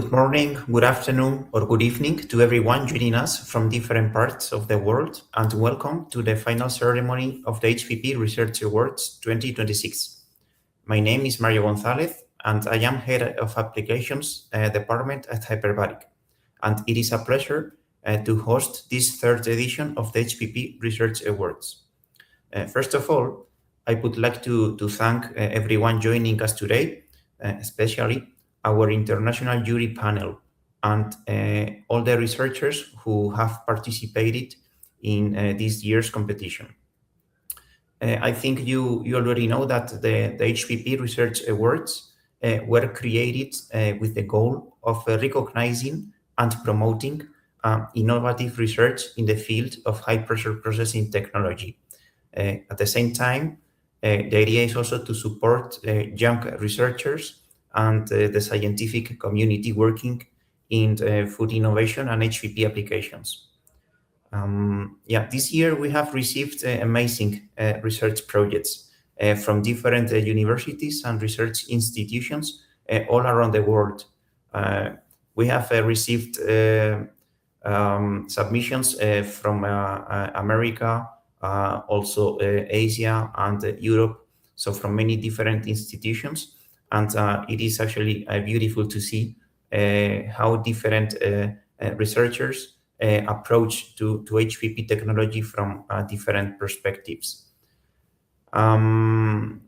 Good morning, good afternoon, or good evening to everyone joining us from different parts of the world, and welcome to the final ceremony of the HPP Research Awards 2026. My name is Mario Gonzalez, and I am Head of Applications Department at Hiperbaric, and it is a pleasure to host this third edition of the HPP Research Awards. First of all, I would like to thank everyone joining us today, especially our international jury panel and all the researchers who have participated in this year's competition. I think you already know that the HPP Research Awards were created with the goal of recognizing and promoting innovative research in the field of high-pressure processing technology. At the same time, the idea is also to support young researchers and the scientific community working in food innovation and HPP applications. This year we have received amazing research projects from different universities and research institutions all around the world. We have received submissions from America, also Asia and Europe, so from many different institutions. And it is actually beautiful to see how different researchers approach to HPP technology from different perspectives. And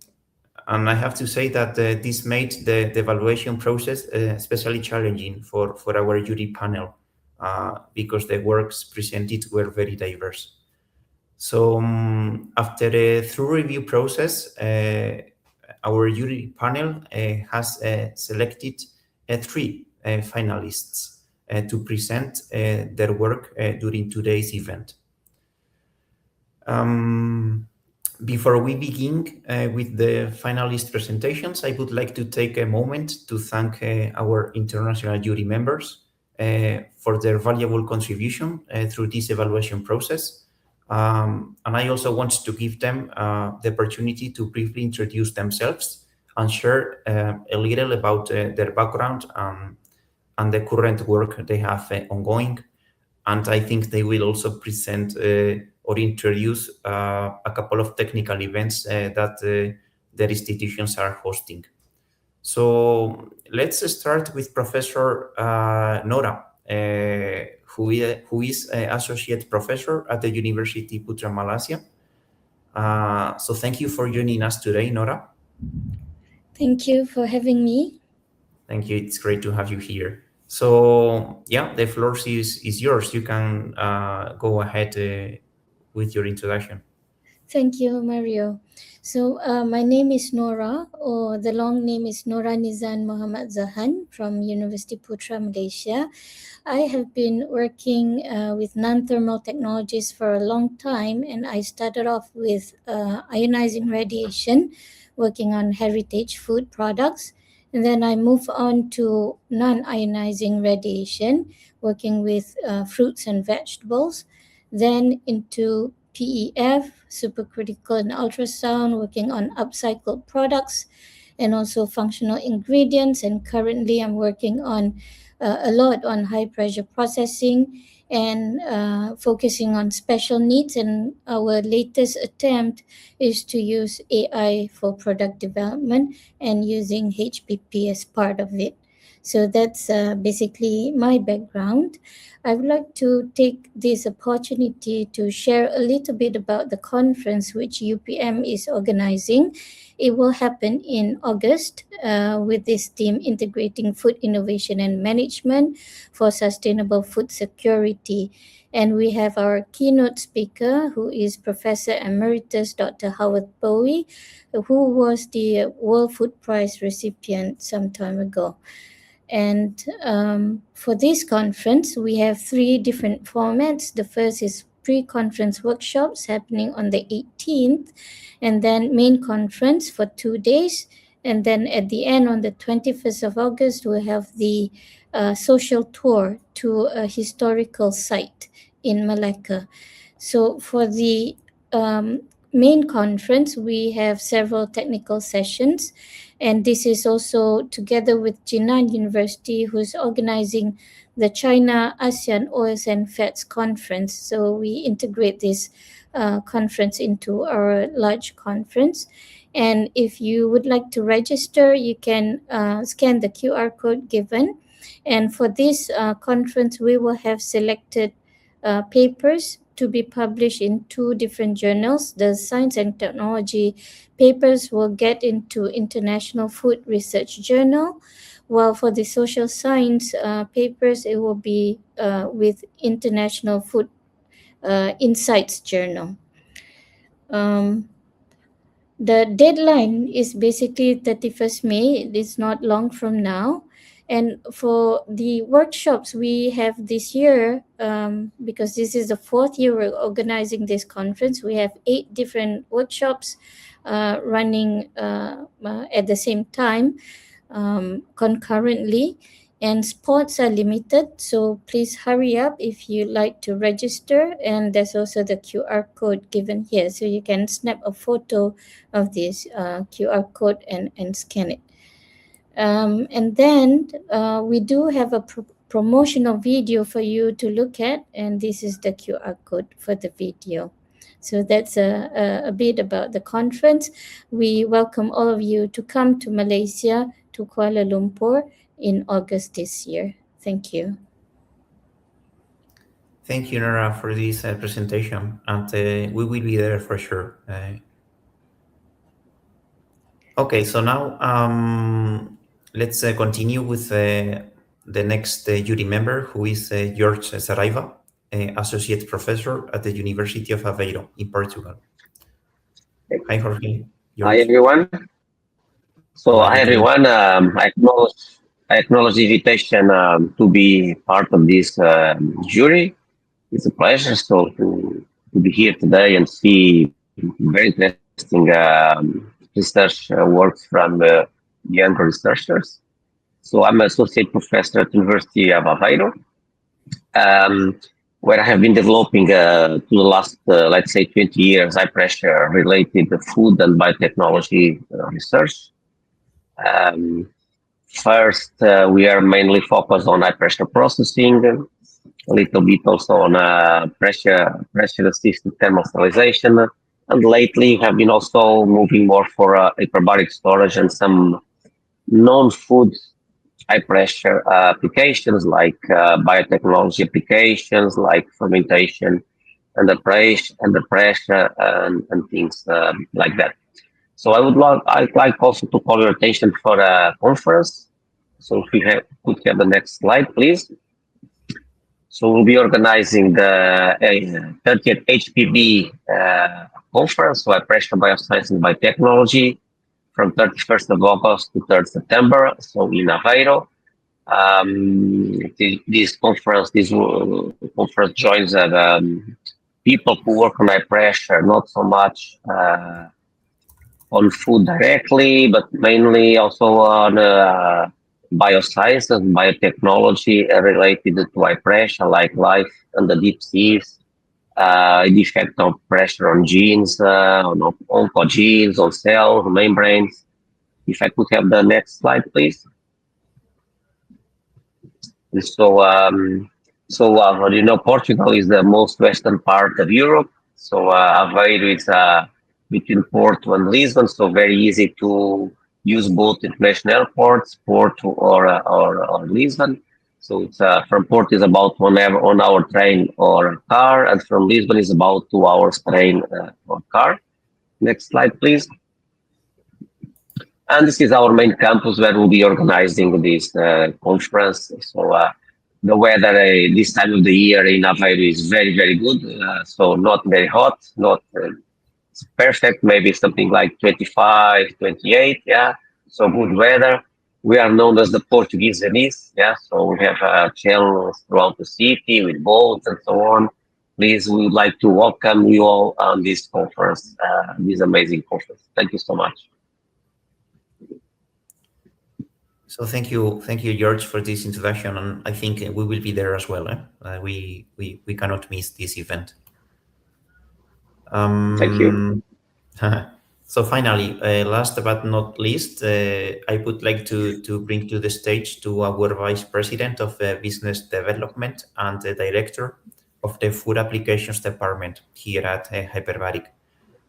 I have to say that this made the evaluation process especially challenging for our jury panel because the works presented were very diverse. So after a thorough review process, our jury panel has selected 3 finalists to present their work during today's event. Before we begin with the finalist presentations, I would like to take a moment to thank our international jury members for their valuable contribution through this evaluation process. And I also want to give them the opportunity to briefly introduce themselves and share a little about their background and the current work they have ongoing. And I think they will also present or introduce a couple of technical events that their institutions are hosting. So let's start with Professor Nora, who is Associate Professor at the University Putra, Malaysia. So thank you for joining us today, Nora. Thank you for having me. Thank you. It's great to have you here. So yeah, the floor is yours. You can go ahead with your introduction. Thank you, Mario. So my name is Nora, or the long name is Nora Nizan Muhammad Zahan from University Putra, Malaysia. I have been working with non-thermal technologies for a long time, and I started off with ionizing radiation, working on heritage food products. And then I moved on to non-ionizing radiation, working with fruits and vegetables. Then into PEF, supercritical and ultrasound, working on upcycled products and also functional ingredients. And currently I'm working on a lot on high pressure processing and focusing on special needs. And our latest attempt is to use AI for product development and using HPP as part of it. So that's basically my background. I would like to take this opportunity to share a little bit about the conference which UPM is organizing. It will happen in August with this theme, Integrating Food Innovation and Management for Sustainable Food Security. And we have our keynote speaker, who is Professor Emeritus Dr. Howard Bowie, who was the World Food Prize recipient some time ago. And for this conference, we have 3 different formats. The first is pre-conference workshops happening on the 18th, and then main conference for 2 days. And then at the end, on the 21st of August, we have the social tour to a historical site in Malacca. So for the main conference, we have several technical sessions, And this is also together with Jinan University, who's organizing the China ASEAN OSN FETS conference. So we integrate this conference into our large conference. And if you would like to register, you can scan the QR code given. And for this conference, we will have selected papers to be published in two different journals. The Science and Technology papers will get into International Food Research Journal, while for the social science papers, it will be with International Food Insights Journal. The deadline is basically 31st May. It's not long from now. And for the workshops we have this year, because this is the fourth year we're organizing this conference, we have 8 different workshops running at the same time, concurrently. And spots are limited, so please hurry up if you like to register. And there's also the QR code given here, so you can snap a photo of this QR code and scan it. And then we do have a promotional video for you to look at, and this is the QR code for the video. So that's a bit about the conference. We welcome all of you to come to Malaysia, to Kuala Lumpur in August this year. Thank you. Thank you, Nora, for this presentation, and we will be there for sure. Okay, so now let's continue with the next jury member, who is George Saraiva, Associate Professor at the University of Aveiro in Portugal. Hi, Jorge. George. Hi, everyone. So, hi, everyone. I acknowledge the invitation to be part of this jury. It's a pleasure to be here today and see very interesting research work from younger researchers. So I'm an associate professor at the University of Aveiro, where I have been developing to the last, let's say, 20 years, high pressure related to food and biotechnology research. First, we are mainly focused on high pressure processing, a little bit also on pressure assisted thermal sterilization, and lately have been also moving more for hyperbaric storage and some non-food high pressure applications like biotechnology applications like fermentation under pressure and things like that. So I'd like also to call your attention for a conference. So if we could have the next slide, please. So we'll be organizing the 30th HPP conference, so pressure bioscience and biotechnology, from 31st of August to 3rd September, so in Aveiro. This conference joins people who work on high pressure, not so much on food directly, but mainly also on bioscience and biotechnology related to high pressure, like life and the deep seas, the effect of pressure on genes, on oncogenes, on cells, membranes. If I could have the next slide, please. So, Portugal is the most western part of Europe. So Aveiro is between Porto and Lisbon, so very easy to use both international airports, Porto or Lisbon. So it's from Porto is about 1 hour train or car, and from Lisbon is about 2 hours train or car. Next slide, please. And this is our main campus where we'll be organizing this conference. So the weather this time of the year in Aveiro is very, very good. So not very hot, not perfect, maybe something like 25, 28, yeah. So good weather. We are known as the Portuguese Venice, yeah. So we have channels throughout the city with boats and so on. Please, we would like to welcome you all on this conference, this amazing conference. Thank you so much. So thank you, George, for this introduction, and I think we will be there as well. We cannot miss this event. Thank you. So finally, last but not least, I would like to bring to the stage to our Vice President of Business Development and the Director of the Food Applications Department here at Hiperbaric.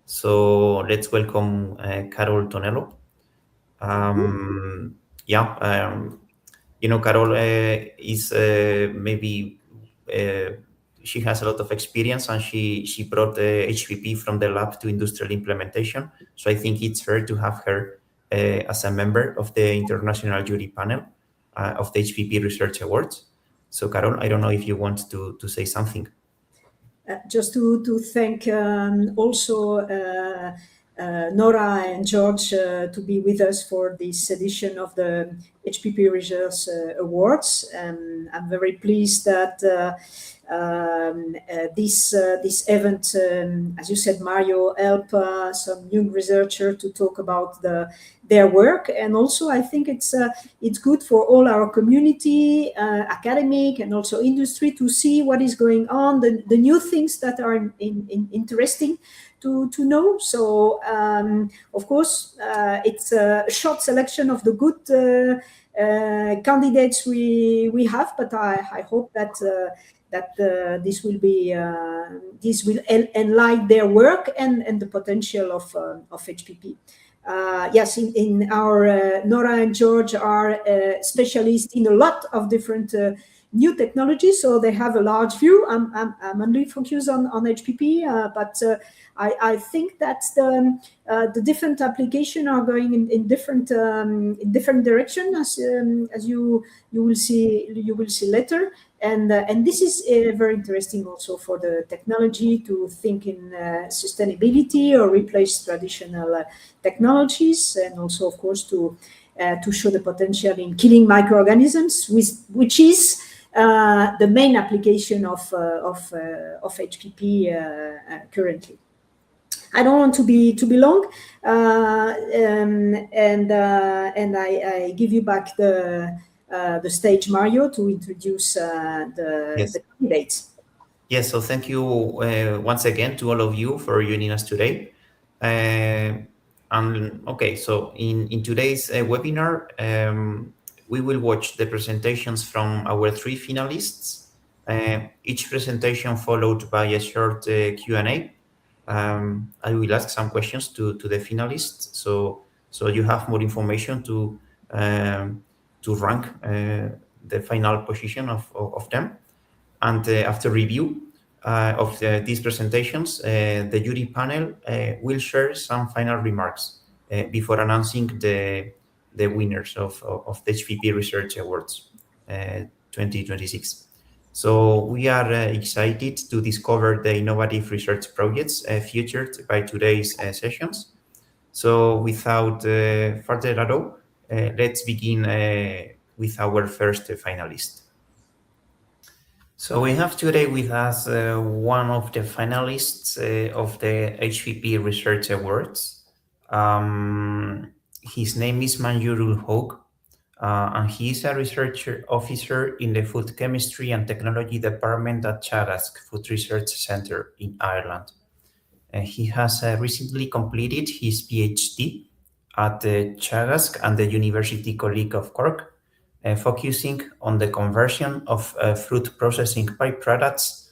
So let's welcome Carol Tonello. Yeah, Carol is maybe she has a lot of experience, and she brought the HPP from the lab to industrial implementation. So I think it's fair to have her as a member of the international jury panel of the HPP Research Awards. So Carol, I don't know if you want to say something. Just to thank also Nora and George to be with us for this edition of the HPP Research Awards. I'm very pleased that this event, as you said, Mario, help some young researchers to talk about their work, and also I think it's good for all our community, academic and also industry, to see what is going on, the new things that are interesting to know. So of course it's a short selection of the good candidates we have, but I hope that this will enlighten their work and the potential of HPP. Yes, in our Nora and George are specialists in a lot of different new technologies, so they have a large view. I'm only focused on HPP, but I think that the different applications are going in different direction, as you will see later. And this is very interesting also for the technology to think in sustainability or replace traditional technologies, and also, of course, to show the potential in killing microorganisms, which is the main application of HPP currently. I don't want to be long, and I give you back the stage, Mario, to introduce the candidates. Yes, so thank you once again to all of you for joining us today. Okay, so in today's webinar, we will watch the presentations from our three finalists, each presentation followed by a short Q&A. I will ask some questions to the finalists, so you have more information to rank the final position of them. And after review of these presentations, the jury panel will share some final remarks before announcing the winners of the HPP Research Awards 2026. So we are excited to discover the innovative research projects featured by today's sessions. So without further ado, let's begin with our first finalist. So we have today with us one of the finalists of the HPP Research Awards. His name is Monjurul Hoque, and he is a research officer in the Food Chemistry and Technology Department at Chagask Food Research Centre in Ireland. He has recently completed his PhD at the Chagask and the University College of Cork, focusing on the conversion of fruit processing byproducts,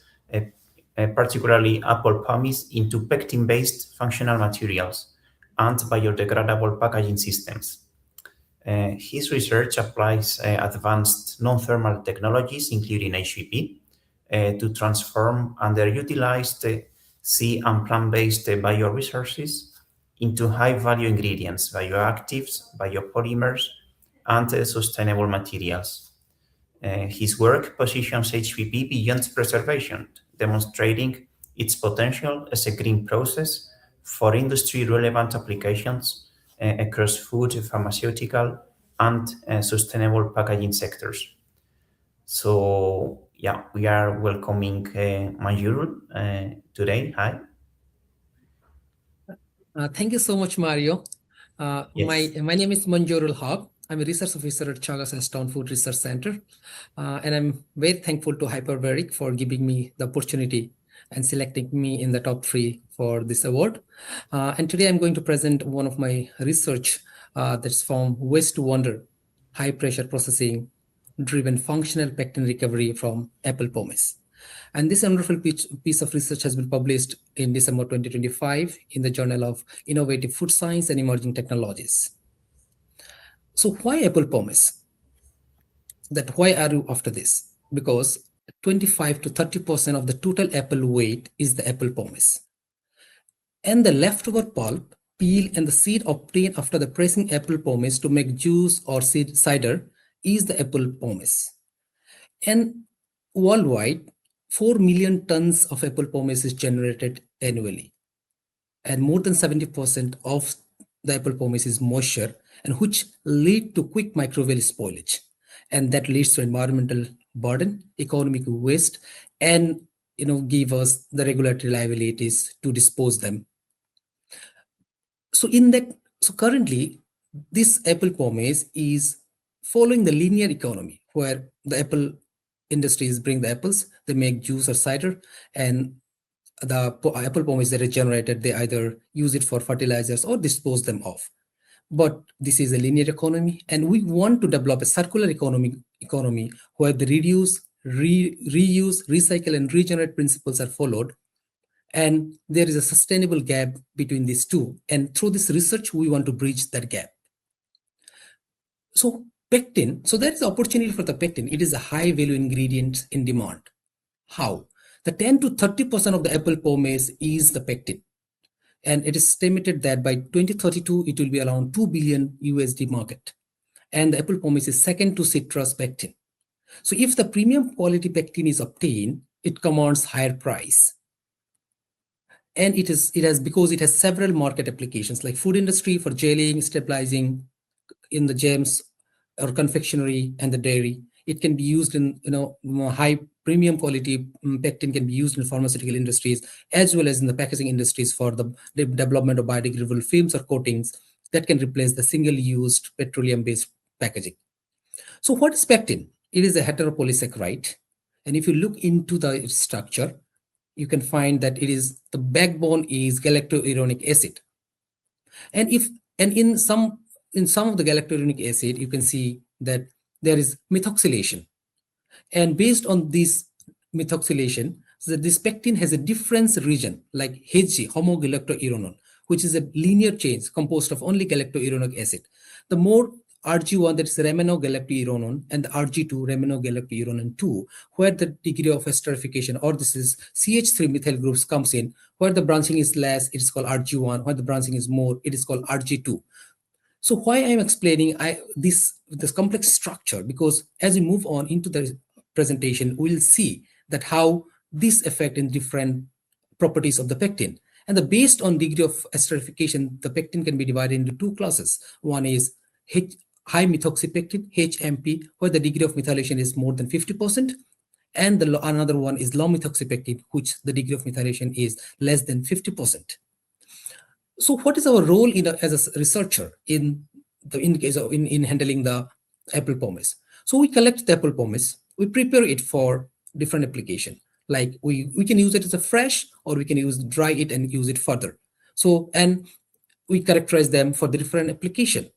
particularly apple pomace, into pectin-based functional materials and biodegradable packaging systems. His research applies advanced non-thermal technologies, including HPP, to transform underutilized sea and plant-based bioresources into high-value ingredients, bioactives, biopolymers, and sustainable materials. His work positions HPP beyond preservation, demonstrating its potential as a green process for industry-relevant applications across food, pharmaceutical, and sustainable packaging sectors. So, yeah, we are welcoming Monjurul today. Hi. Thank you so much, Mario. Yes. My name is Monjurul Hoque. I'm a research officer at Chagask Food Research Center, and I'm very thankful to Hiperbaric for giving me the opportunity and selecting me in the top 3 for this award. And today I'm going to present one of my research that's from waste to wonder, high pressure processing driven functional pectin recovery from apple pomace. And this wonderful piece of research has been published in December 2025 in the Journal of Innovative Food Science and Emerging Technologies. So why apple pomace? Why are you after this? Because 25 to 30% of the total apple weight is the apple pomace. And the leftover pulp, peel, and the seed obtained after the pressing apple pomace to make juice or cider is the apple pomace. And worldwide, 4 million tons of apple pomace is generated annually. And more than 70% of the apple pomace is moisture, and which lead to quick microbial spoilage. And that leads to environmental burden, economic waste, and give us the regulatory liabilities to dispose them. So currently, this apple pomace is following the linear economy, where the apple industries bring the apples, they make juice or cider, and the apple pomace that is generated, they either use it for fertilizers or dispose them off. But this is a linear economy, and we want to develop a circular economy where the reduce, reuse, recycle, and regenerate principles are followed. And there is a sustainable gap between these two. And through this research, we want to bridge that gap. So pectin, so there is opportunity for the pectin. It is a high value ingredient in demand. How? The 10 to 30% of the apple pomace is the pectin. And it is estimated that by 2032, it will be around 2 billion USD market. And the apple pomace is second to citrus pectin. So if the premium quality pectin is obtained, it commands higher price. And because it has several market applications like food industry for gelling, stabilizing in the jams or confectionery and the dairy. It can be used in high premium quality pectin can be used in pharmaceutical industries as well as in the packaging industries for the development of biodegradable films or coatings that can replace the single-used petroleum-based packaging. So what is pectin? It is a heteropolysaccharide, and if you look into the structure, you can find that the backbone is galactouronic acid, and in some of the galactouronic acid, you can see that there is methoxylation, and based on this methoxylation, so this pectin has a difference region like HG, homogalactoironol, which is a linear chain composed of only galactouronic acid. The more RG1, that is reminogalactoironol, and the RG2, reminogalactoironol 2, where the degree of esterification, or this is CH3 methyl groups comes in, where the branching is less, it is called RG1, where the branching is more, it is called RG2. So why I am explaining this complex structure, because as we move on into the presentation, we'll see that how this affect in different properties of the pectin. And based on degree of esterification, the pectin can be divided into two classes. One is high methoxypectin, HMP, where the degree of methylation is more than 50%. And another one is low methoxypectin, which the degree of methylation is less than 50%. So what is our role as a researcher in handling the apple pomace? So we collect the apple pomace, we prepare it for different application. Like we can use it as a fresh, or we can dry it and use it further. So, and we characterize them for the different application.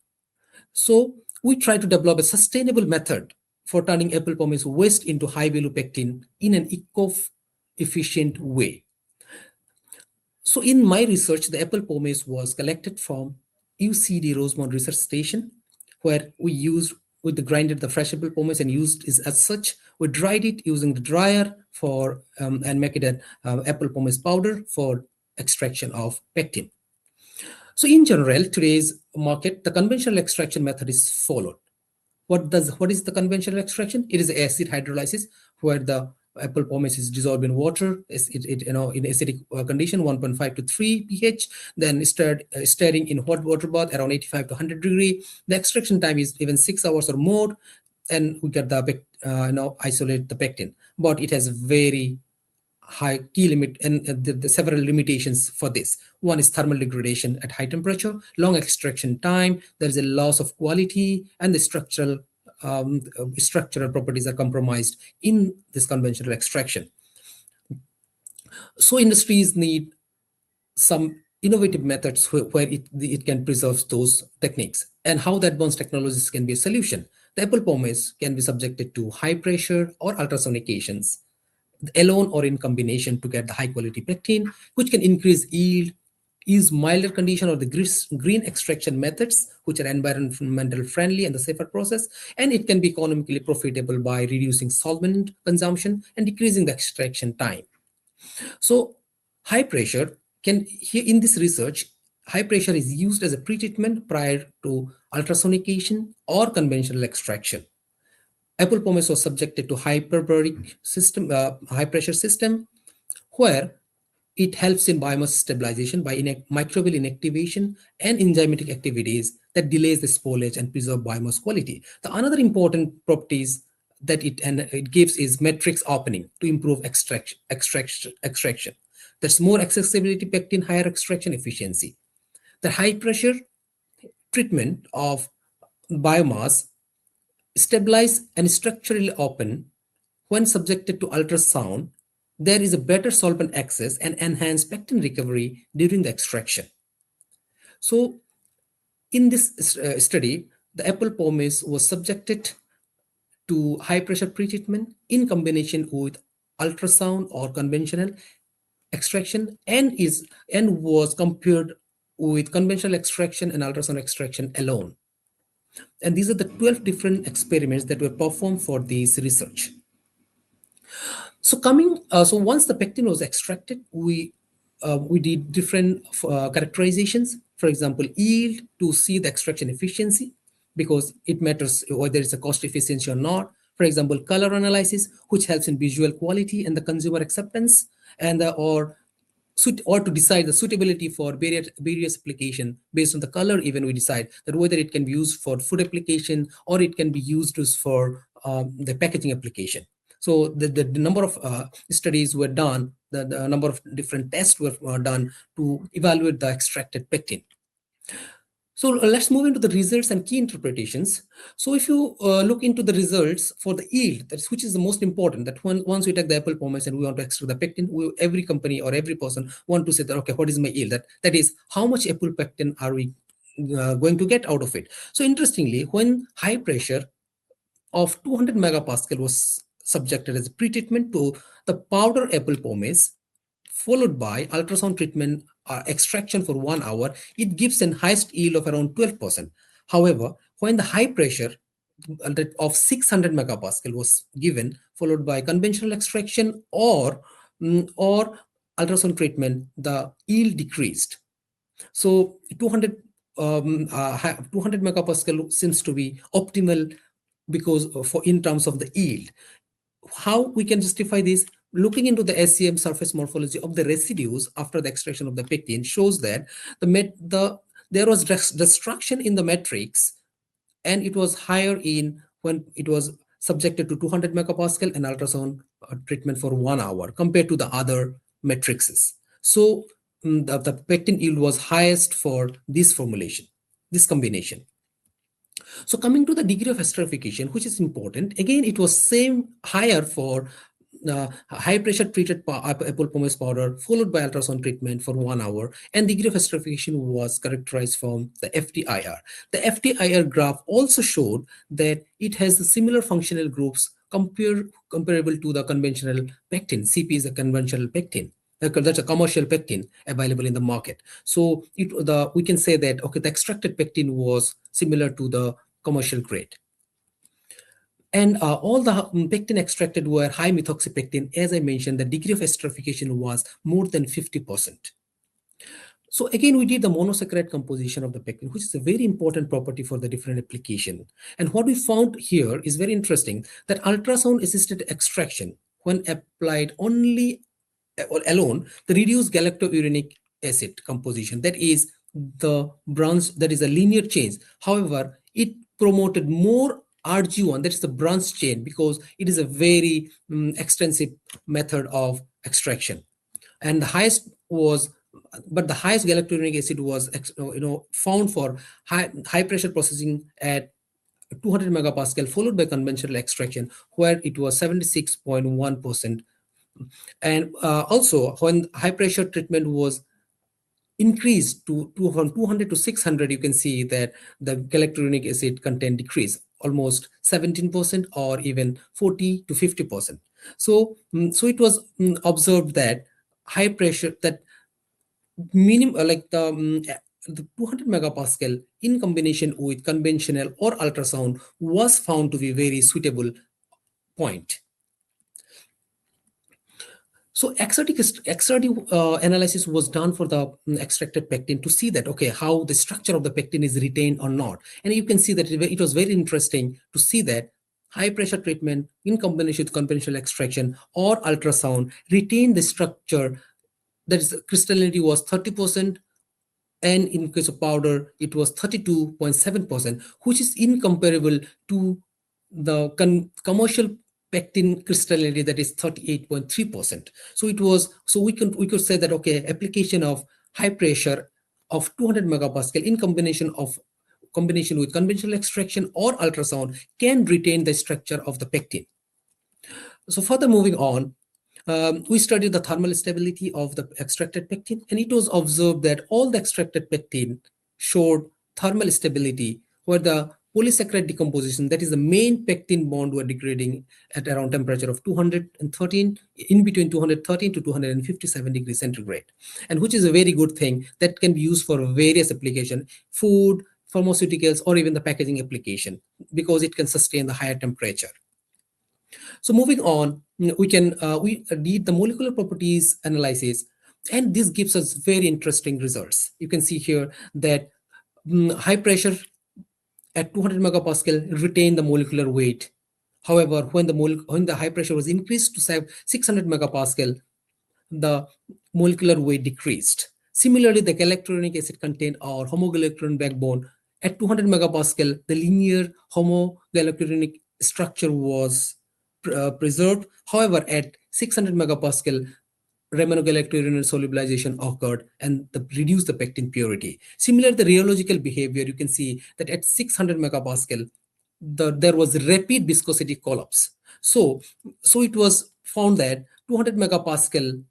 So we try to develop a sustainable method for turning apple pomace waste into high value pectin in an eco-efficient way. So in my research, the apple pomace was collected from UCD Rosemont Research Station, where we grinded the fresh apple pomace and used it as such. We dried it using the dryer and make it an apple pomace powder for extraction of pectin. So in general, today's market, the conventional extraction method is followed. What is the conventional extraction? It is acid hydrolysis, where the apple pomace is dissolved in water, in acidic condition, 1.5 to 3 pH, then stirring in hot water bath around 85 to 100 degree. The extraction time is even 6 hours or more, and we get the isolate the pectin. But it has very high key limit, and the several limitations for this. One is thermal degradation at high temperature, long extraction time, there is a loss of quality, and the structural properties are compromised in this conventional extraction. So industries need some innovative methods where it can preserve those techniques, and how the advanced technologies can be a solution. The apple pomace can be subjected to high pressure or ultrasonications alone or in combination to get the high quality pectin, which can increase yield, use milder condition or the green extraction methods, which are environmental friendly and the safer process, and it can be economically profitable by reducing solvent consumption and decreasing the extraction time. So high pressure can, here in this research, high pressure is used as a pretreatment prior to ultrasonication or conventional extraction. Apple pomace was subjected to hyperbaric system, high pressure system, where it helps in biomass stabilization by microbial inactivation and enzymatic activities that delays the spoilage and preserve biomass quality. The another important properties that it gives is matrix opening to improve extraction. There's more accessibility pectin, higher extraction efficiency. The high pressure treatment of biomass stabilize and structurally open when subjected to ultrasound. There is a better solvent access and enhanced pectin recovery during the extraction. So in this study, the apple pomace was subjected to high pressure pretreatment in combination with ultrasound or conventional extraction, and was compared with conventional extraction and ultrasound extraction alone. And these are the 12 different experiments that were performed for this research. So once the pectin was extracted, we did different characterizations. For example, yield to see the extraction efficiency, because it matters whether it's a cost efficiency or not. For example, color analysis, which helps in visual quality and the consumer acceptance, and or to decide the suitability for various application based on the color. Even we decide that whether it can be used for food application or it can be used for the packaging application. So the number of studies were done, the number of different tests were done to evaluate the extracted pectin. So let's move into the results and key interpretations. So if you look into the results for the yield, which is the most important, that once we take the apple pomace and we want to extract the pectin, every company or every person want to say that, okay, what is my yield? That is, how much apple pectin are we going to get out of it? So interestingly, when high pressure of 200 megapascal was subjected as a pretreatment to the powder apple pomace, followed by ultrasound treatment extraction for 1 hour, it gives an highest yield of around 12%. However, when the high pressure of 600 megapascal was given, followed by conventional extraction or ultrasound treatment, the yield decreased. So 200 megapascal seems to be optimal, because in terms of the yield. How we can justify this? Looking into the SEM, surface morphology of the residues after the extraction of the pectin, shows that there was destruction in the matrix, and it was higher when it was subjected to 200 megapascal and ultrasound treatment for 1 hour compared to the other matrices. So the pectin yield was highest for this formulation, this combination. So coming to the degree of esterification, which is important, again, it was same higher for high pressure treated apple pomace powder, followed by ultrasound treatment for 1 hour, and degree of esterification was characterized from the FTIR. The FTIR graph also showed that it has the similar functional groups comparable to the conventional pectin. CP is a conventional pectin. That's a commercial pectin available in the market. So we can say that, okay, the extracted pectin was similar to the commercial grade. And all the pectin extracted were high methoxypectin. As I mentioned, the degree of esterification was more than 50%. So again, we did the monosaccharide composition of the pectin, which is a very important property for the different application. And what we found here is very interesting, that ultrasound-assisted extraction, when applied only or alone, the reduced galactouronic acid composition, that is the branch, that is a linear change. However, it promoted more RG1, that is the branch chain, because it is a very extensive method of extraction. And the highest galactouronic acid was found for high pressure processing at 200 megapascal, followed by conventional extraction, where it was 76.1% And also, when high pressure treatment was increased from 200 to 600, you can see that the galacturonic acid content decreased almost 17% or even 40 to 50%. So, so it was observed that high pressure, that minimum the 200 megapascal in combination with conventional or ultrasound was found to be very suitable point. So exertive analysis was done for the extracted pectin to see that, okay, how the structure of the pectin is retained or not. And you can see that it was very interesting to see that high pressure treatment in combination with conventional extraction or ultrasound retain the structure, that is crystallinity was 30%, and in case of powder it was 32.7%, which is incomparable to the commercial pectin crystallinity, that is 38.3%. So it was, so we could say that, okay, application of high pressure of 200 megapascal in combination with conventional extraction or ultrasound can retain the structure of the pectin. So further moving on, we studied the thermal stability of the extracted pectin, and it was observed that all the extracted pectin showed thermal stability, where the polysaccharide decomposition, that is the main pectin bond, were degrading at around temperature of 213, in between 213 to 257 degrees centigrade, and which is a very good thing that can be used for various applications, food, pharmaceuticals, or even the packaging application, because it can sustain the higher temperature. So moving on, we did the molecular properties analysis, and this gives us very interesting results. You can see here that high pressure at 200 megapascal retain the molecular weight. However, when the high pressure was increased to 600 megapascal, the molecular weight decreased. Similarly, the galacturonic acid content or homogalacturon backbone at 200 megapascal, the linear homogalacturonic structure was preserved. However, at 600 megapascal, reminogalacturon solubilization occurred and reduced the pectin purity. Similar to the rheological behavior, you can see that at 600 megapascal, there was rapid viscosity collapse. So it was found that 200 megapascal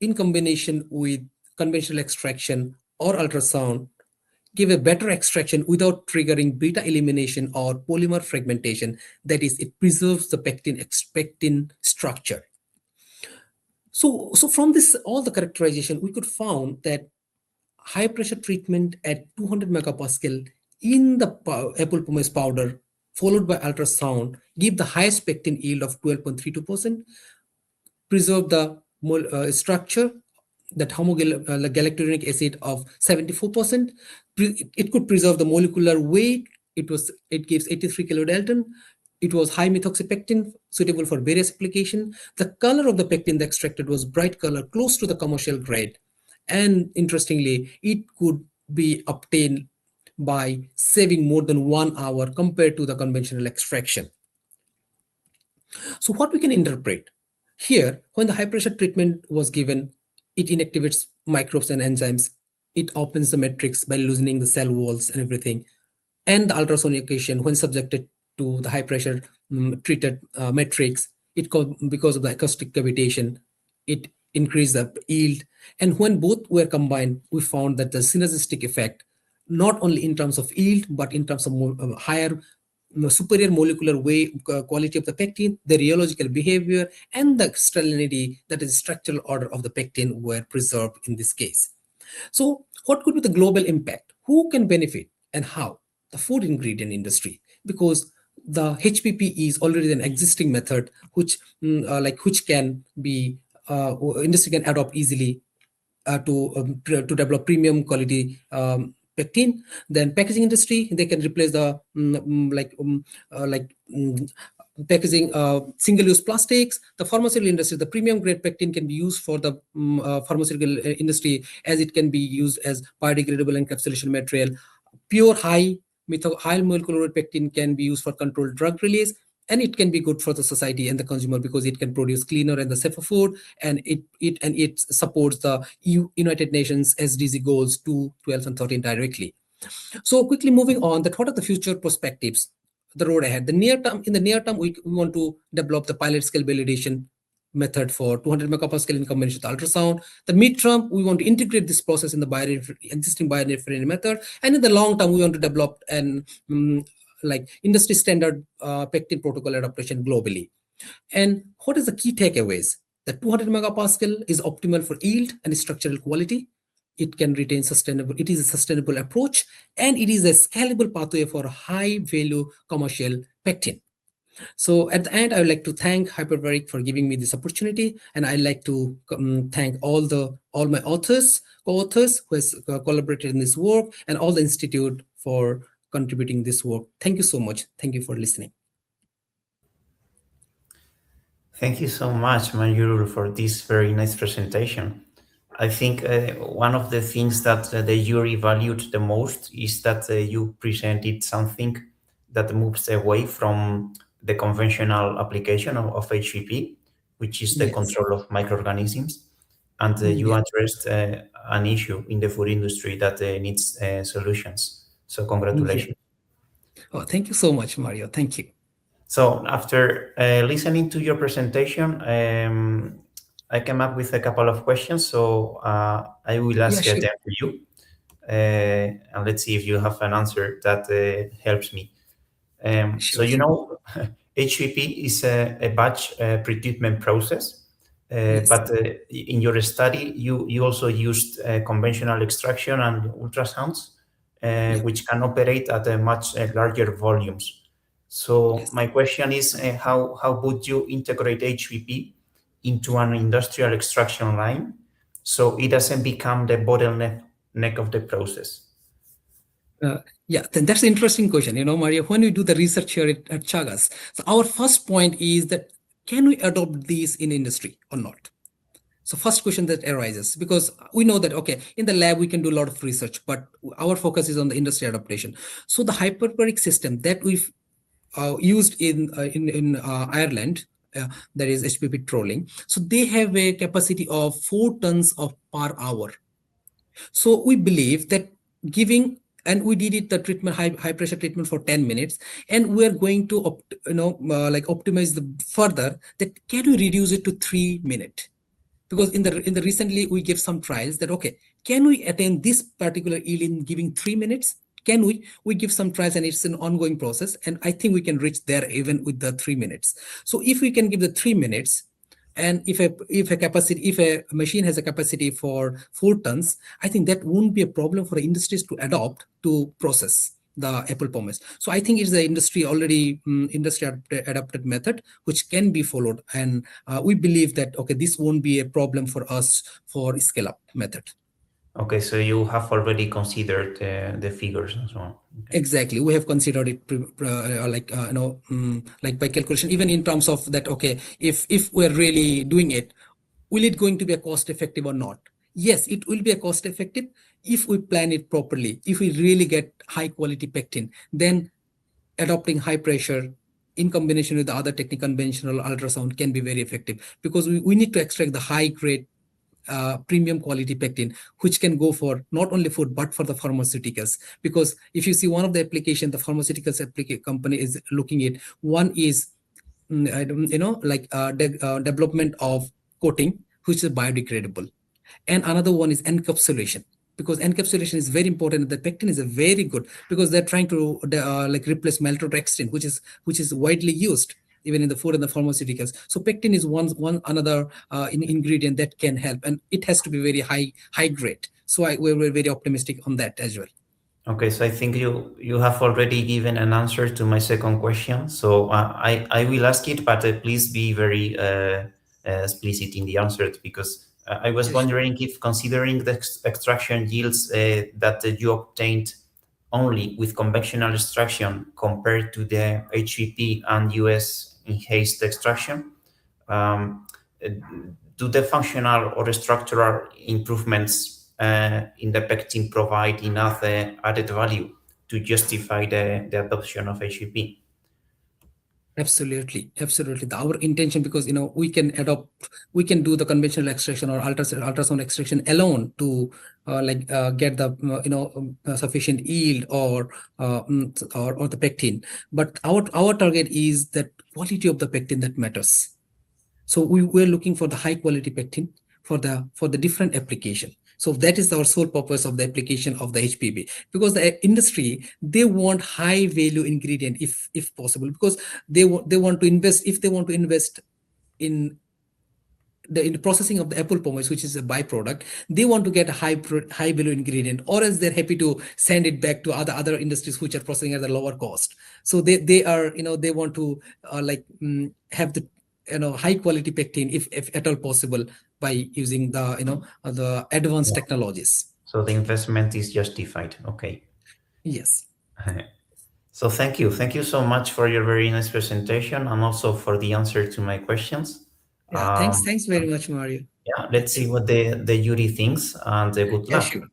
in combination with conventional extraction or ultrasound give a better extraction without triggering beta elimination or polymer fragmentation. That is, it preserves the pectin structure. So from this, all the characterization, we could found that high pressure treatment at 200 megapascal in the apple pomace powder followed by ultrasound give the highest pectin yield of 12.32%, preserve the structure, that galacturonic acid of 74%. It could preserve the molecular weight. It gives 83 kilodalton. It was high methoxypectin, suitable for various applications. The color of the pectin extracted was bright color, close to the commercial grade. And interestingly, it could be obtained by saving more than 1 hour compared to the conventional extraction. So what we can interpret here, when the high pressure treatment was given, it inactivates microbes and enzymes. It opens the matrix by loosening the cell walls and everything. And the ultrasonication, when subjected to the high pressure treated matrix, because of the acoustic cavitation, it increased the yield. And when both were combined, we found that the synergistic effect, not only in terms of yield, but in terms of higher superior molecular weight, quality of the pectin, the rheological behavior, and the crystallinity, that is structural order of the pectin, were preserved in this case. So what could be the global impact? Who can benefit and how? The food ingredient industry, because the HPP is already an existing method which can be industry can adopt easily to develop premium quality pectin. Then packaging industry, they can replace the packaging single-use plastics. The pharmaceutical industry, the premium grade pectin can be used for the pharmaceutical industry, as it can be used as biodegradable encapsulation material. Pure high molecular weight pectin can be used for controlled drug release, and it can be good for the society and the consumer, because it can produce cleaner and the safer food, and it supports the United Nations SDG goals 2, 12, and 13 directly. So quickly moving on, that what are the future perspectives, the road ahead? In the near term, we want to develop the pilot scale validation method for 200 megapascal in combination with ultrasound. The midterm, we want to integrate this process in the existing biorefinery method. And in the long term, we want to develop an like industry standard pectin protocol adaptation globally. And what is the key takeaways? The 200 megapascal is optimal for yield and structural quality. It can retain sustainable, it is a sustainable approach, and it is a scalable pathway for high value commercial pectin. So at the end, I would like to thank Hiperbaric for giving me this opportunity, and I'd like to thank all my co-authors who has collaborated in this work, and all the institute for contributing this work. Thank you so much. Thank you for listening. Thank you so much, Monjurul, for this very nice presentation. I think one of the things that the jury valued the most is that you presented something that moves away from the conventional application of HPP, which is the control of microorganisms. And you addressed an issue in the food industry that needs solutions. So congratulations. Oh, thank you so much, Mario. Thank you. So after listening to your presentation, I came up with a couple of questions. So I will ask them to you. And let's see if you have an answer that helps me. So, you know, HPP is a batch pretreatment process. But in your study, you also used conventional extraction and ultrasounds, which can operate at a much larger volumes. So my question is, how would you integrate HPP into an industrial extraction line so it doesn't become the bottleneck of the process? Yeah, that's an interesting question. You know, Mario, when we do the research here at Chagas, so our first point is that can we adopt these in industry or not? So first question that arises, because we know that, okay, in the lab, we can do a lot of research, but our focus is on the industry adaptation. So the hyperbaric system that we've used in Ireland, that is HPP trolling. So they have a capacity of 4 tons per hour. So we believe that giving, and we did it the treatment, high pressure treatment for 10 minutes, and we're going to optimize the further that can we reduce it to 3 minutes? Because in the recently we gave some trials that, okay, can we attain this particular yield in giving 3 minutes? Can we give some trials, and it's an ongoing process, and I think we can reach there even with the 3 minutes. So if we can give the 3 minutes, and if a machine has a capacity for 4 tons, I think that won't be a problem for industries to adopt to process the apple pomace. So I think it's the industry adapted method which can be followed, and we believe that, okay, this won't be a problem for us for scale up method. Okay, so you have already considered the figures and so on. Okay. Exactly, we have considered it like by calculation, even in terms of that. Okay, if we're really doing it, will it going to be a cost effective or not? Yes, it will be a cost effective if we plan it properly. If we really get high quality pectin, then adopting high pressure in combination with the other technique, conventional ultrasound, can be very effective, because we need to extract the high grade premium quality pectin, which can go for not only food but for the pharmaceuticals. Because if you see one of the application the pharmaceuticals company is looking at, one is development of coating which is biodegradable, and another one is encapsulation, because encapsulation is very important. The pectin is a very good, because they're trying to replace maltodextrin, which is widely used even in the food and the pharmaceuticals. So pectin is one another ingredient that can help, and it has to be very high grade. So we're very optimistic on that as well. Okay, so I think you have already given an answer to my second question. So I will ask it, but please be very explicit in the answer, because I was wondering if, considering the extraction yields that you obtained only with conventional extraction compared to the HPP and US enhanced extraction, do the functional or structural improvements in the pectin provide enough added value to justify the adoption of HPP? Absolutely. Our intention, because we can do the conventional extraction or ultrasound extraction alone to get the sufficient yield or the pectin. But our target is that quality of the pectin that matters. So we were looking for the high quality pectin for the different application. So that is our sole purpose of the application of the HPP, because the industry, they want high value ingredient if possible, because they want to invest. If they want to invest in the processing of the apple pomace, which is a byproduct, they want to get a high value ingredient, or else they're happy to send it back to other industries which are processing at a lower cost. So they are, they want to have the high quality pectin if at all possible, by using the advanced technologies. So the investment is justified. Okay. Yes. So thank you so much for your very nice presentation, and also for the answer to my questions. Yeah, thanks very much, Mario. Yeah, let's see what the jury thinks, and good Yeah, luck. sure.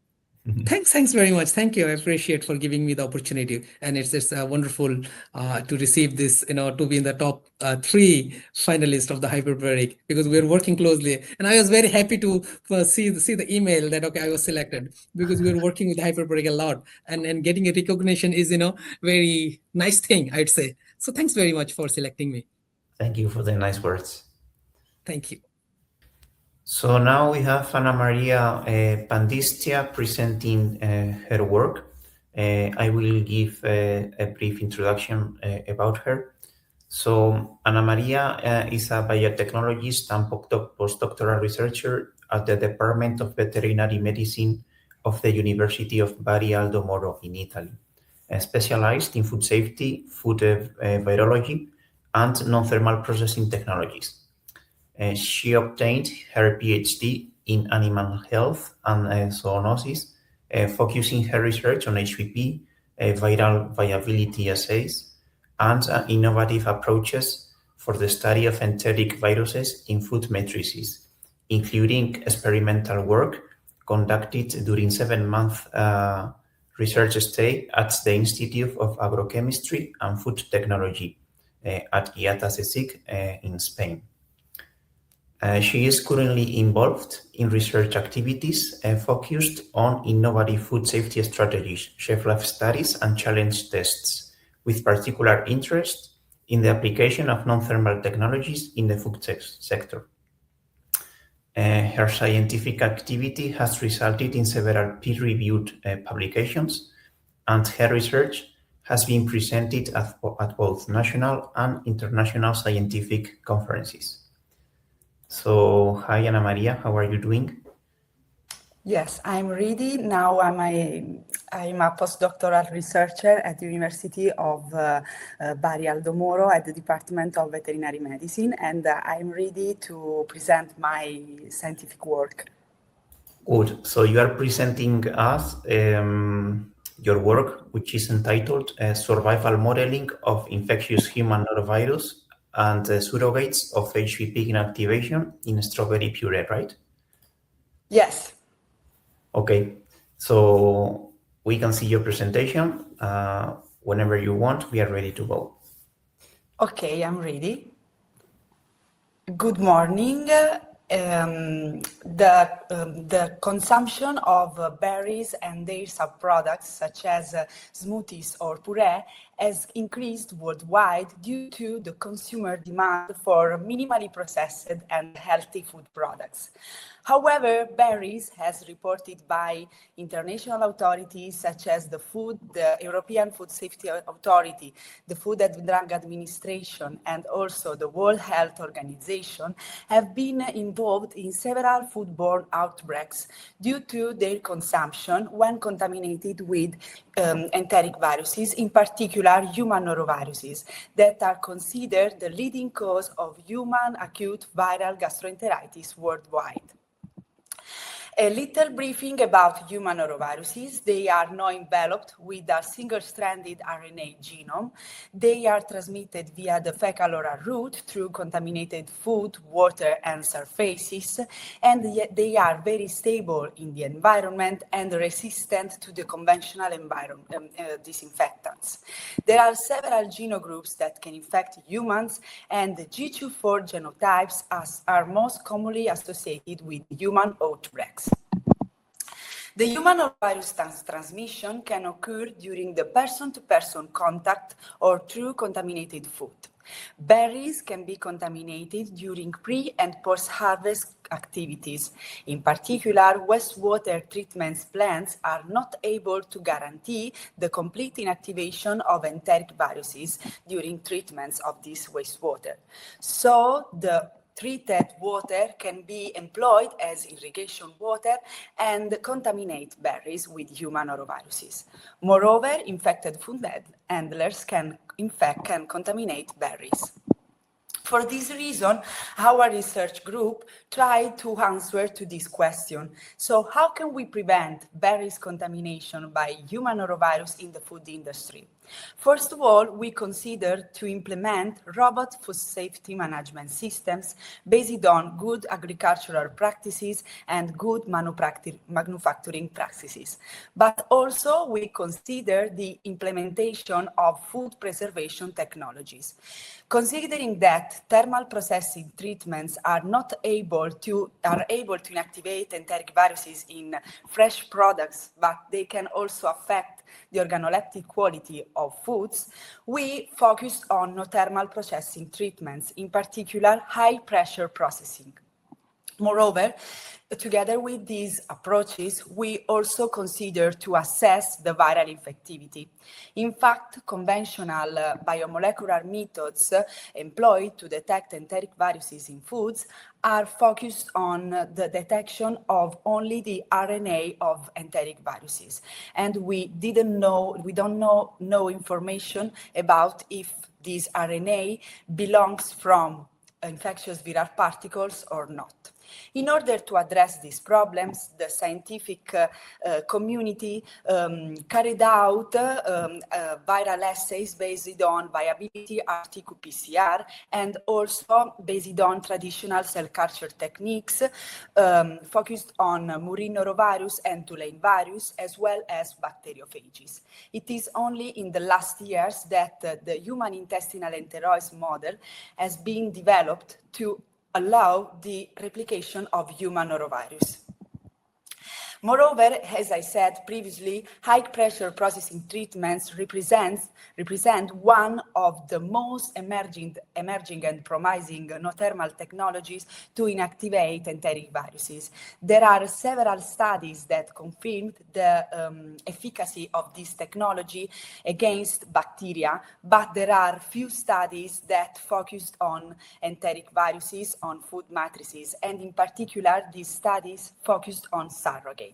Thanks very much. Thank you. I appreciate for giving me the opportunity, and it's wonderful to receive this, to be in the top 3 finalists of the Hiperbaric, because we're working closely, and I was very happy to see the email that I was selected, because we're working with Hiperbaric a lot, and getting a recognition is very nice thing, I'd say. So thanks very much for selecting me. Thank you for the nice words. Thank you. So now we have Annamaria Pandiscia presenting her work. I will give a brief introduction about her. So Annamaria is a biotechnologist and postdoctoral researcher at the Department of Veterinary Medicine of the University of Bari Aldo Moro in Italy, specialized in food safety, food virology, and non-thermal processing technologies. She obtained her PhD in animal health and zoonosis, focusing her research on HPP, viral viability assays, and innovative approaches for the study of enteric viruses in food matrices, including experimental work conducted during 7-month research stay at the Institute of Agrochemistry and Food Technology at IATA CSIC in Spain. She is currently involved in research activities focused on innovative food safety strategies, shelf life studies, and challenge tests, with particular interest in the application of non-thermal technologies in the food sector. Her scientific activity has resulted in several peer-reviewed publications, and her research has been presented at both national and international scientific conferences. So, hi Annamaria, how are you doing? Yes, I'm ready. Now I'm a postdoctoral researcher at the University of Bari Aldo Moro at the Department of Veterinary Medicine, and I'm ready to present my scientific work. Good. So you are presenting us your work, which is entitled Survival Modeling of Infectious Human Norovirus and Surrogates of HPP Inactivation in Strawberry Puree, right? Yes. Okay, so we can see your presentation. Whenever you want, we are ready to go. Okay, I'm ready. Good morning. The consumption of berries and their subproducts, such as smoothies or puree, has increased worldwide due to the consumer demand for minimally processed and healthy food products. However, berries, as reported by international authorities such as the European Food Safety Authority, the Food and Drug Administration, and also the World Health Organization, have been involved in several foodborne outbreaks due to their consumption when contaminated with enteric viruses, in particular human noroviruses, that are considered the leading cause of human acute viral gastroenteritis worldwide. A little briefing about human noroviruses. They are now enveloped with a single-stranded RNA genome. They are transmitted via the fecal-oral route through contaminated food, water, and surfaces, and they are very stable in the environment and resistant to the conventional disinfectants. There are several genogroups that can infect humans, and the G24 genotypes are most commonly associated with human outbreaks. The human norovirus transmission can occur during the person-to-person contact or through contaminated food. Berries can be contaminated during pre- and post-harvest activities. In particular, wastewater treatment plants are not able to guarantee the complete inactivation of enteric viruses during treatments of this wastewater. So the treated water can be employed as irrigation water and contaminate berries with human noroviruses. Moreover, infected food handlers can contaminate berries. For this reason, our research group tried to answer to this question. So how can we prevent berries contamination by human norovirus in the food industry? First of all, we considered to implement robot food safety management systems based on good agricultural practices and good manufacturing practices. But also we consider the implementation of food preservation technologies. Considering that thermal processing treatments are able to inactivate enteric viruses in fresh products, but they can also affect the organoleptic quality of foods, we focused on no thermal processing treatments, in particular high pressure processing. Moreover, together with these approaches, we also consider to assess the viral infectivity. In fact, conventional biomolecular methods employed to detect enteric viruses in foods are focused on the detection of only the RNA of enteric viruses. And we don't know no information about if this RNA belongs from infectious viral particles or not. In order to address these problems, the scientific community carried out viral assays based on viability RT-qPCR and also based on traditional cell culture techniques focused on murine norovirus and Tulane virus, as well as bacteriophages. It is only in the last years that the human intestinal enteroids model has been developed to allow the replication of human norovirus. Moreover, as I said previously, high-pressure processing treatments represent one of the most emerging and promising no-thermal technologies to inactivate enteric viruses. There are several studies that confirmed the efficacy of this technology against bacteria, but there are few studies that focused on enteric viruses on food matrices, and in particular, these studies focused on surrogates.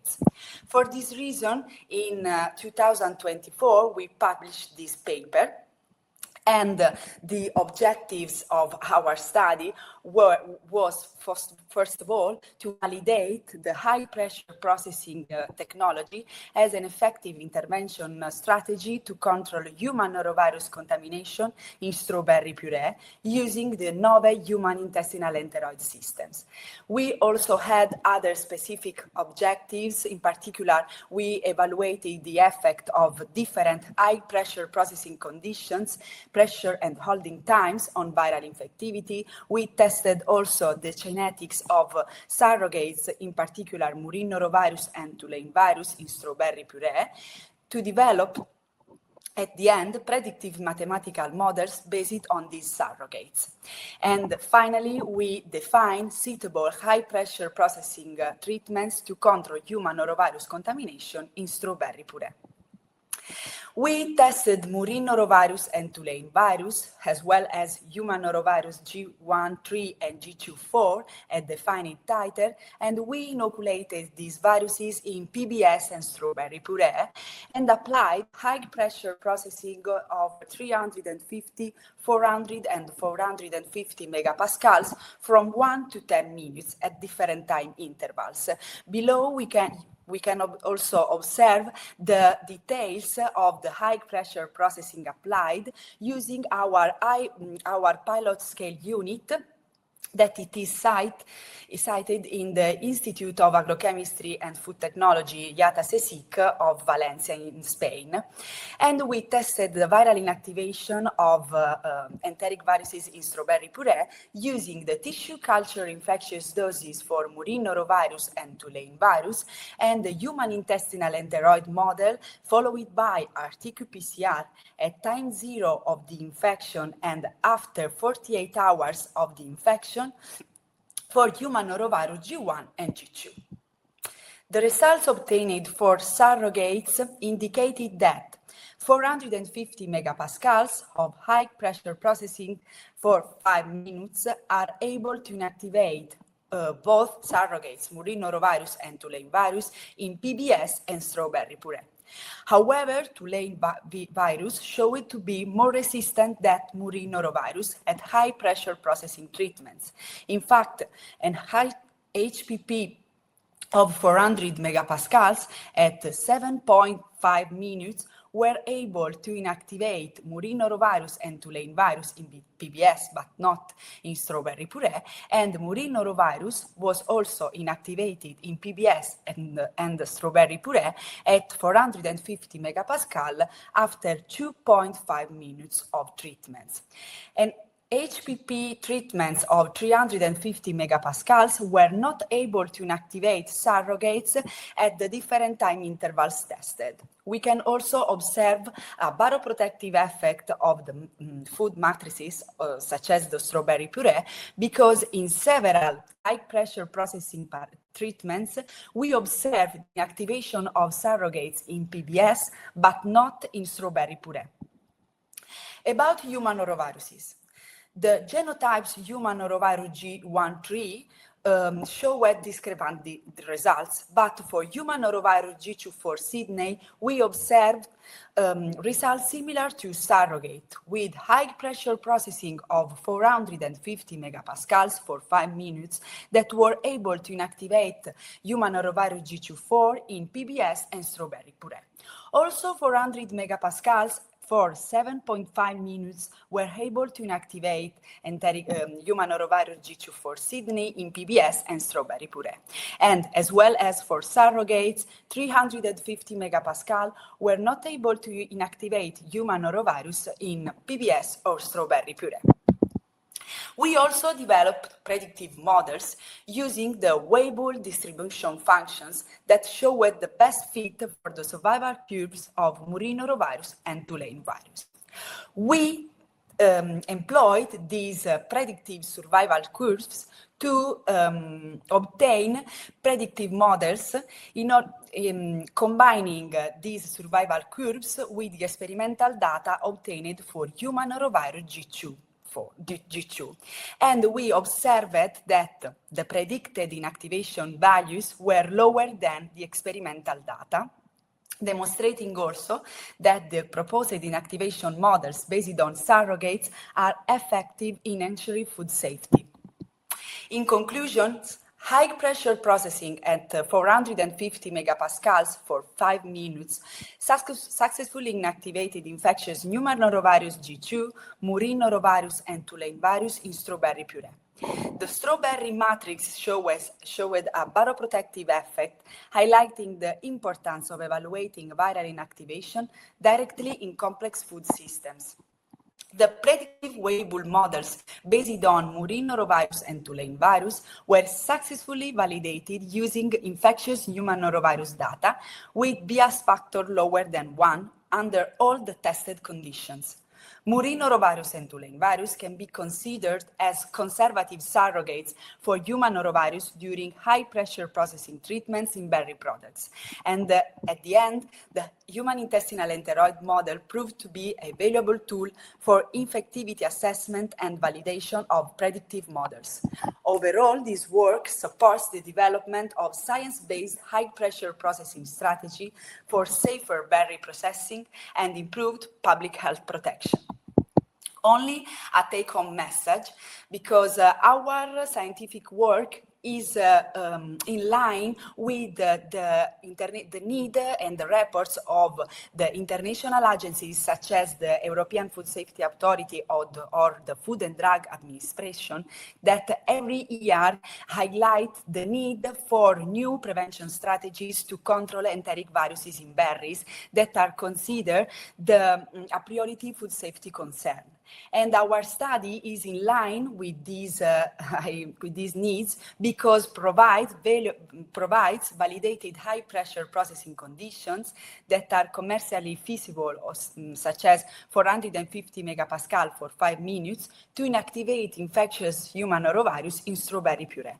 For this reason, in 2024, we published this paper, and the objectives of our study was first of all to validate the high-pressure processing technology as an effective intervention strategy to control human norovirus contamination in strawberry puree using the novel human intestinal enteroid systems. We also had other specific objectives. In particular, we evaluated the effect of different high-pressure processing conditions, pressure and holding times on viral infectivity. We tested also the kinetics of surrogates, in particular murine norovirus and Tulane virus in strawberry puree, to develop at the end predictive mathematical models based on these surrogates. And finally, we defined suitable high-pressure processing treatments to control human norovirus contamination in strawberry puree. We tested murine norovirus and Tulane virus, as well as human norovirus G1, 3, and G2, 4 at defined titer, and we inoculated these viruses in PBS and strawberry puree, and applied high-pressure processing of 350, 400, and 450 megapascals from 1 to 10 minutes at different time intervals. Below, we can also observe the details of the high-pressure processing applied using our pilot scale unit that it is cited in the Institute of Agrochemistry and Food Technology, IATA CSIC of Valencia in Spain. And we tested the viral inactivation of enteric viruses in strawberry puree using the tissue culture infectious doses for murine norovirus and Tulane virus and the human intestinal enteroid model followed by RT-qPCR at time 0 of the infection and after 48 hours of the infection for human norovirus G1 and G2. The results obtained for surrogates indicated that 450 megapascals of high pressure processing for 5 minutes are able to inactivate both surrogates, murine norovirus and Tulane virus, in PBS and strawberry puree. However, Tulane virus showed to be more resistant than murine norovirus at high pressure processing treatments. In fact, a high HPP of 400 megapascals at 7.5 minutes were able to inactivate murine norovirus and Tulane virus in PBS, but not in strawberry puree, and murine norovirus was also inactivated in PBS and strawberry puree at 450 megapascal after 2.5 minutes of treatments. And HPP treatments of 350 megapascals were not able to inactivate surrogates at the different time intervals tested. We can also observe a baroprotective effect of the food matrices, such as the strawberry puree, because in several high-pressure processing treatments, we observed the activation of surrogates in PBS, but not in strawberry puree. About human noroviruses. The genotypes human norovirus G1-3 show discrepant results, but for human norovirus G2-4 Sydney, we observed results similar to surrogate, with high pressure processing of 450 megapascals for 5 minutes that were able to inactivate human norovirus G2-4 in PBS and strawberry puree. Also 400 megapascals for 7.5 minutes were able to inactivate human norovirus G2-4 Sydney in PBS and strawberry puree. And as well as for surrogates, 350 megapascal were not able to inactivate human norovirus in PBS or strawberry puree. We also developed predictive models using the Weibull distribution functions that showed the best fit for the survival curves of murine norovirus and Tulane virus. We employed these predictive survival curves to obtain predictive models in combining these survival curves with the experimental data obtained for human norovirus G2. And we observed that the predicted inactivation values were lower than the experimental data, demonstrating also that the proposed inactivation models based on surrogates are effective in ensuring food safety. In conclusion, high pressure processing at 450 megapascals for 5 minutes successfully inactivated infectious human norovirus G2, murine norovirus, and Tulane virus in strawberry puree. The strawberry matrix showed a baroprotective effect, highlighting the importance of evaluating viral inactivation directly in complex food systems. The predictive Weibull models based on murine norovirus and Tulane virus were successfully validated using infectious human norovirus data with bias factor lower than 1 under all the tested conditions. Murine norovirus and Tulane virus can be considered as conservative surrogates for human norovirus during high-pressure processing treatments in berry products. And at the end, the human intestinal enteroid model proved to be a valuable tool for infectivity assessment and validation of predictive models. Overall, this work supports the development of science-based high-pressure processing strategy for safer berry processing and improved public health protection. Only a take-home message, because our scientific work is in line with the need and the reports of the international agencies such as the European Food Safety Authority or the Food and Drug Administration, that every year highlight the need for new prevention strategies to control enteric viruses in berries that are considered a priority food safety concern. And our study is in line with these needs because provides validated high-pressure processing conditions that are commercially feasible, such as 450 megapascal for 5 minutes, to inactivate infectious human norovirus in strawberry puree.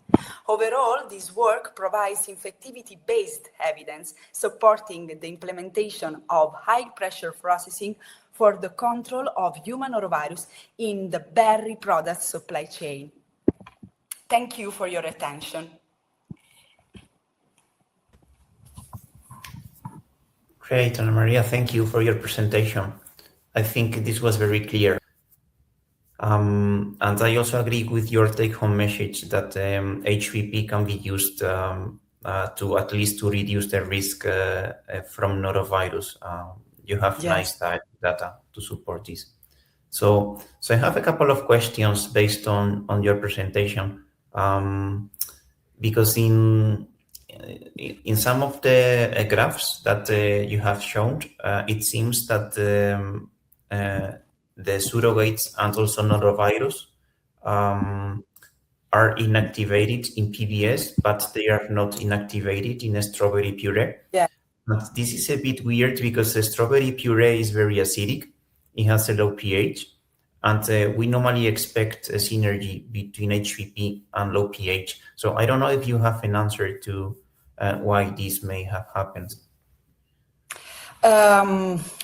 Overall, this work provides infectivity-based evidence supporting the implementation of high-pressure processing for the control of human norovirus in the berry product supply chain. Thank you for your attention. Great, Annamaria, thank you for your presentation. I think this was very clear. And I also agree with your take-home message that HPP can be used to at least to reduce the risk from norovirus. You have nice data to support this. So I have a couple of questions based on your presentation, because in some of the graphs that you have shown, it seems that the surrogates and also norovirus are inactivated in PBS, but they are not inactivated in a strawberry puree. Yeah. But this is a bit weird because the strawberry puree is very acidic. It has a low pH, and we normally expect a synergy between HPP and low pH. So I don't know if you have an answer to why this may have happened.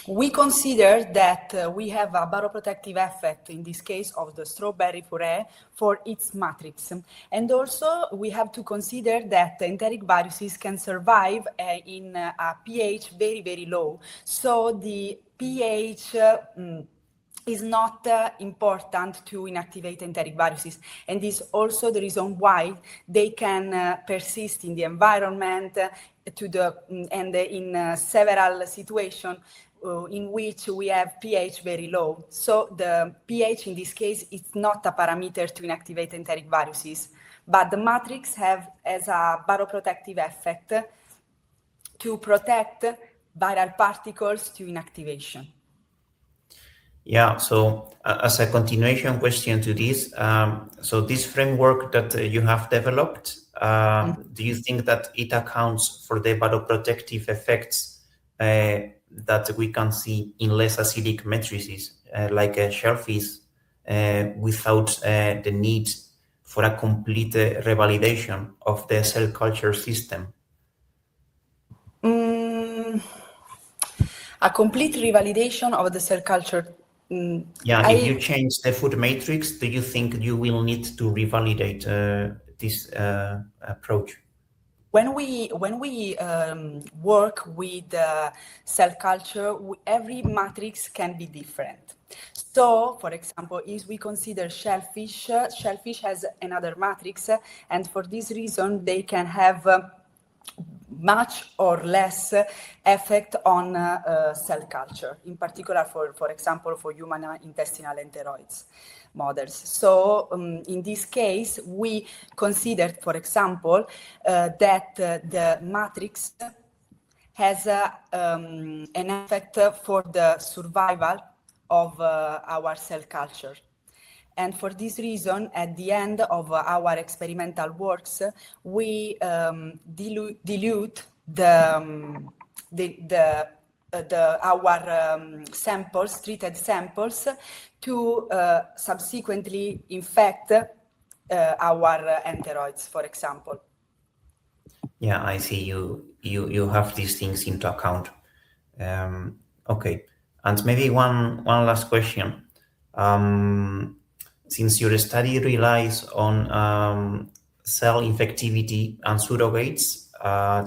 We consider that we have a baroprotective effect in this case of the strawberry puree for its matrix. And also we have to consider that enteric viruses can survive in a pH very, very low. So the pH is not important to inactivate enteric viruses. And this is also the reason why they can persist in the environment and in several situations in which we have pH very low. So the pH in this case is not a parameter to inactivate enteric viruses, but the matrix has a baroprotective effect to protect viral particles to inactivation. Yeah, so as a continuation question to this, so this framework that you have developed, do you think that it accounts for the baroprotective effects that we can see in less acidic matrices, like a shellfish, without the need for a complete revalidation of the cell culture system? A complete revalidation of the cell culture. If you change the food matrix, do you think you will need to revalidate this approach? When we work with cell culture, every matrix can be different. So, for example, if we consider shellfish has another matrix, and for this reason, they can have much or less effect on cell culture, in particular, for example, for human intestinal enteroids models. So in this case, we considered, for example, that the matrix has an effect for the survival of our cell culture. And for this reason, at the end of our experimental works, we dilute our samples, treated samples, to subsequently infect our enteroids, for example. Yeah, I see. You have these things into account. Okay, and maybe one last question. Since your study relies on cell infectivity and surrogates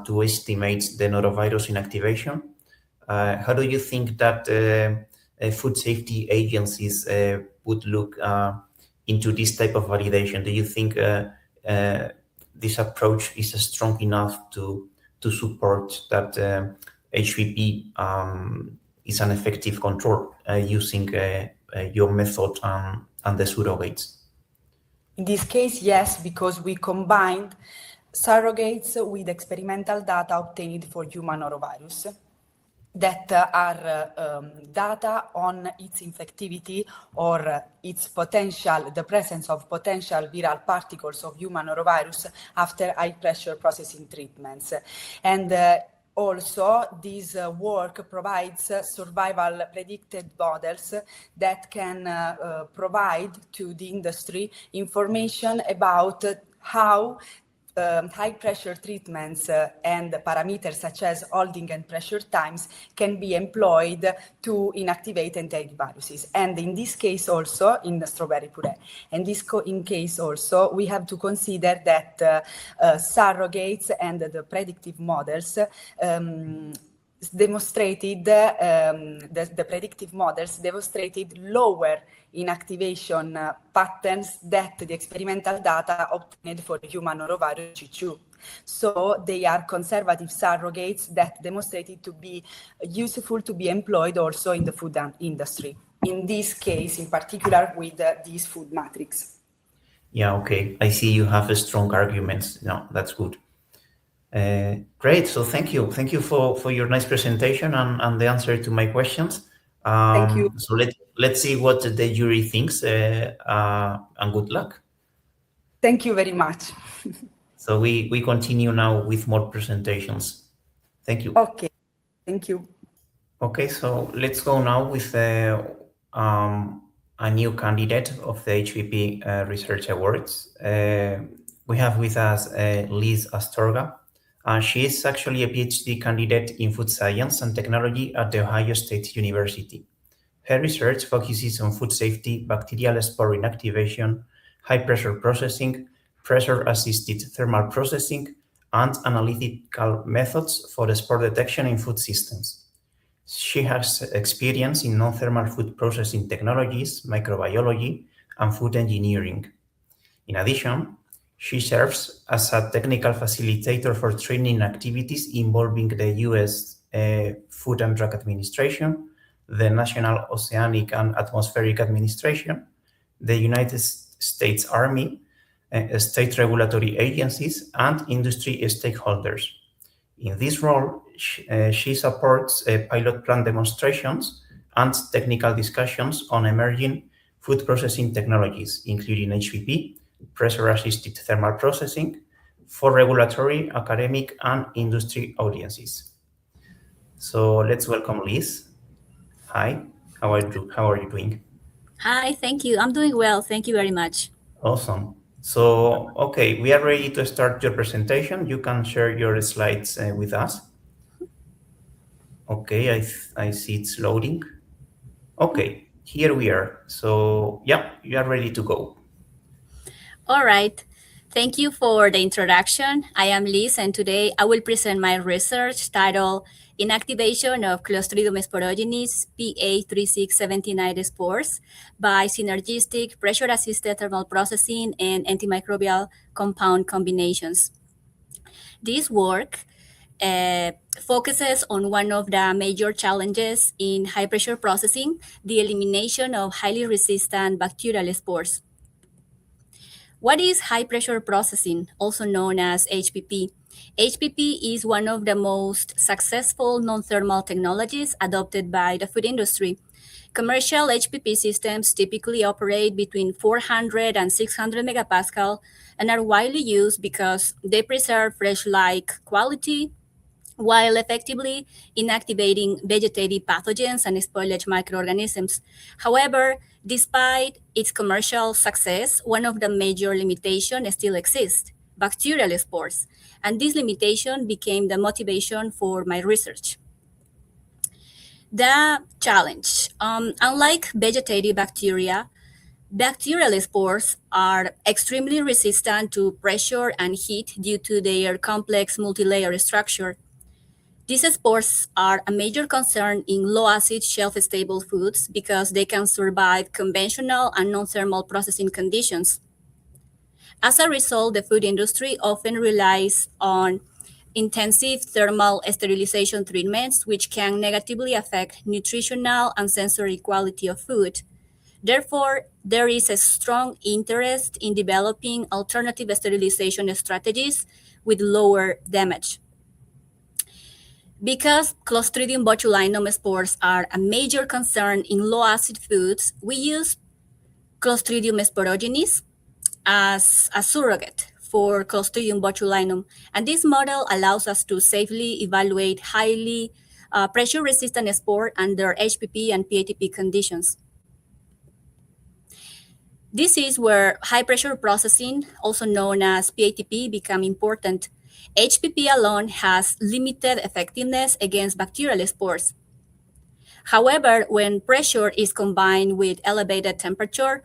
to estimate the norovirus inactivation, how do you think that food safety agencies would look into this type of validation? Do you think this approach is strong enough to support that HPP is an effective control using your method and the surrogates? In this case, yes, because we combined surrogates with experimental data obtained for human norovirus that are data on its infectivity or its potential, the presence of potential viral particles of human norovirus after high pressure processing treatments. And also, this work provides survival predicted models that can provide to the industry information about how high pressure treatments and parameters such as holding and pressure times can be employed to inactivate antiviruses. And in this case also, in the strawberry puree, and this in case also, we have to consider that surrogates and the predictive models demonstrated, the predictive models demonstrated lower inactivation patterns that the experimental data obtained for human norovirus G2. So they are conservative surrogates that demonstrated to be useful to be employed also in the food industry. In this case, in particular, with these food matrix. Yeah, okay. I see you have a strong arguments. No, that's good. Great. So thank you. Thank you for your nice presentation and the answer to my questions. Thank you. So let's see what the jury thinks and good luck. Thank you very much. So we continue now with more presentations. Thank you. Okay. Thank you. Okay, so let's go now with a new candidate of the HPP Research Awards. We have with us Liz Astorga. She is actually a PhD candidate in food science and technology at The Ohio State University. Her research focuses on food safety, bacterial spore inactivation, high-pressure processing, pressure-assisted thermal processing, and analytical methods for spore detection in food systems. She has experience in non-thermal food processing technologies, microbiology, and food engineering. In addition, she serves as a technical facilitator for training activities involving the U.S. Food and Drug Administration, the National Oceanic and Atmospheric Administration, the United States Army, state regulatory agencies, and industry stakeholders. In this role, she supports pilot plant demonstrations and technical discussions on emerging food processing technologies, including HPP, pressure-assisted thermal processing, for regulatory, academic, and industry audiences. So let's welcome Liz. Hi, how are you doing? Hi, thank you. I'm doing well. Thank you very much. Awesome. So, okay, we are ready to start your presentation. You can share your slides with us. Okay, I see it's loading. Okay, here we are. So, yeah, you are ready to go. All right. Thank you for the introduction. I am Liz, and today I will present my research titled Inactivation of Clostridium sporogenes PA3679 spores by synergistic pressure-assisted thermal processing and antimicrobial compound combinations. This work focuses on one of the major challenges in high-pressure processing, the elimination of highly resistant bacterial spores. What is high-pressure processing, also known as HPP? HPP is one of the most successful non-thermal technologies adopted by the food industry. Commercial HPP systems typically operate between 400 and 600 megapascal and are widely used because they preserve fresh-like quality while effectively inactivating vegetative pathogens and spoilage microorganisms. However, despite its commercial success, one of the major limitations still exists: bacterial spores. And this limitation became the motivation for my research. The challenge: unlike vegetative bacteria, bacterial spores are extremely resistant to pressure and heat due to their complex multi-layer structure. These spores are a major concern in low-acid, shelf-stable foods because they can survive conventional and non-thermal processing conditions. As a result, the food industry often relies on intensive thermal sterilization treatments, which can negatively affect nutritional and sensory quality of food. Therefore, there is a strong interest in developing alternative sterilization strategies with lower damage. Because Clostridium botulinum spores are a major concern in low-acid foods, we use Clostridium sporogenes as a surrogate for Clostridium botulinum. And this model allows us to safely evaluate highly pressure-resistant spore under HPP and PATP conditions. This is where high-pressure processing, also known as PATP, become important. HPP alone has limited effectiveness against bacterial spores. However, when pressure is combined with elevated temperature,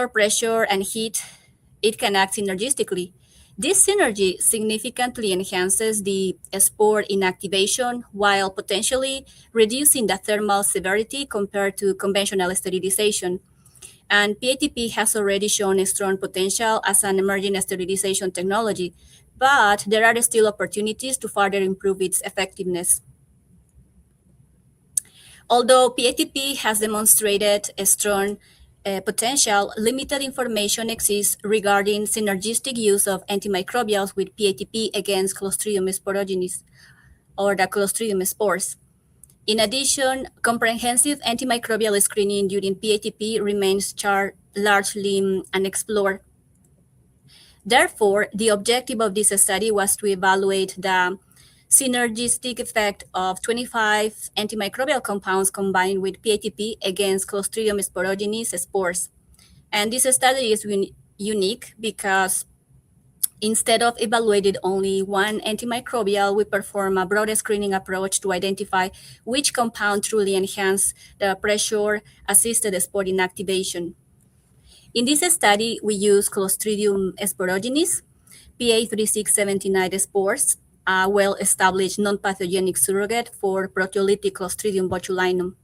pressure, and heat, it can act synergistically. This synergy significantly enhances the spore inactivation while potentially reducing the thermal severity compared to conventional sterilization. And PATP has already shown a strong potential as an emerging sterilization technology, but there are still opportunities to further improve its effectiveness. Although PATP has demonstrated a strong potential, limited information exists regarding synergistic use of antimicrobials with PATP against Clostridium sporogenes, or the Clostridium spores. In addition, comprehensive antimicrobial screening during PATP remains largely unexplored. Therefore, the objective of this study was to evaluate the synergistic effect of 25 antimicrobial compounds combined with PATP against Clostridium sporogenes spores. And this study is unique because instead of evaluating only one antimicrobial, we perform a broad screening approach to identify which compound truly enhance the pressure-assisted spore inactivation. In this study, we use Clostridium sporogenes, PA3679 spores, a well-established non-pathogenic surrogate for proteolytic Clostridium botulinum.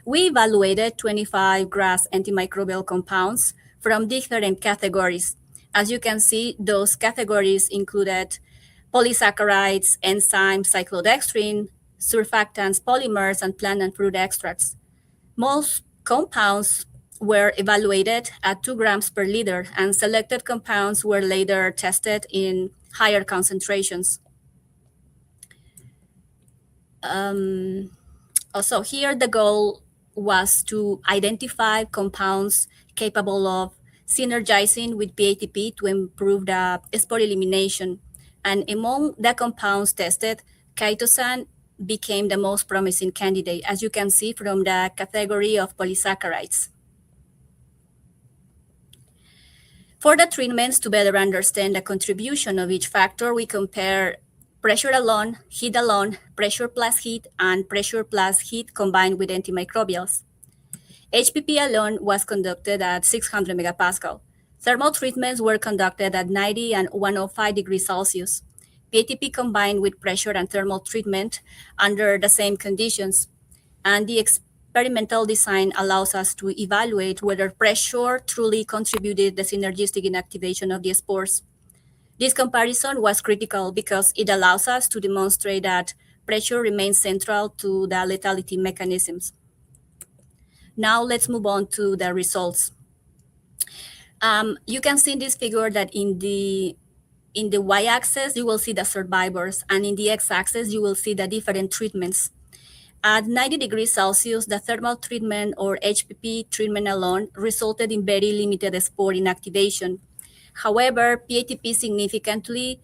We evaluated 25 GRAS antimicrobial compounds from different categories. As you can see, those categories included polysaccharides, enzymes, cyclodextrin, surfactants, polymers, and plant and fruit extracts. Most compounds were evaluated at 2 grams per liter, and selected compounds were later tested in higher concentrations. Also, here the goal was to identify compounds capable of synergizing with PATP to improve the spore elimination. And among the compounds tested, chitosan became the most promising candidate, as you can see from the category of polysaccharides. For the treatments, to better understand the contribution of each factor, we compare pressure alone, heat alone, pressure plus heat, and pressure plus heat combined with antimicrobials. HPP alone was conducted at 600 megapascal. Thermal treatments were conducted at 90 and 105 degrees Celsius. PATP combined with pressure and thermal treatment under the same conditions. And the experimental design allows us to evaluate whether pressure truly contributed the synergistic inactivation of the spores. This comparison was critical because it allows us to demonstrate that pressure remains central to the lethality mechanisms. Now let's move on to the results. You can see in this figure that in the y-axis, you will see the survivors, and in the x-axis, you will see the different treatments. At 90 degrees Celsius, the thermal treatment or HPP treatment alone resulted in very limited spore inactivation. However, PATP significantly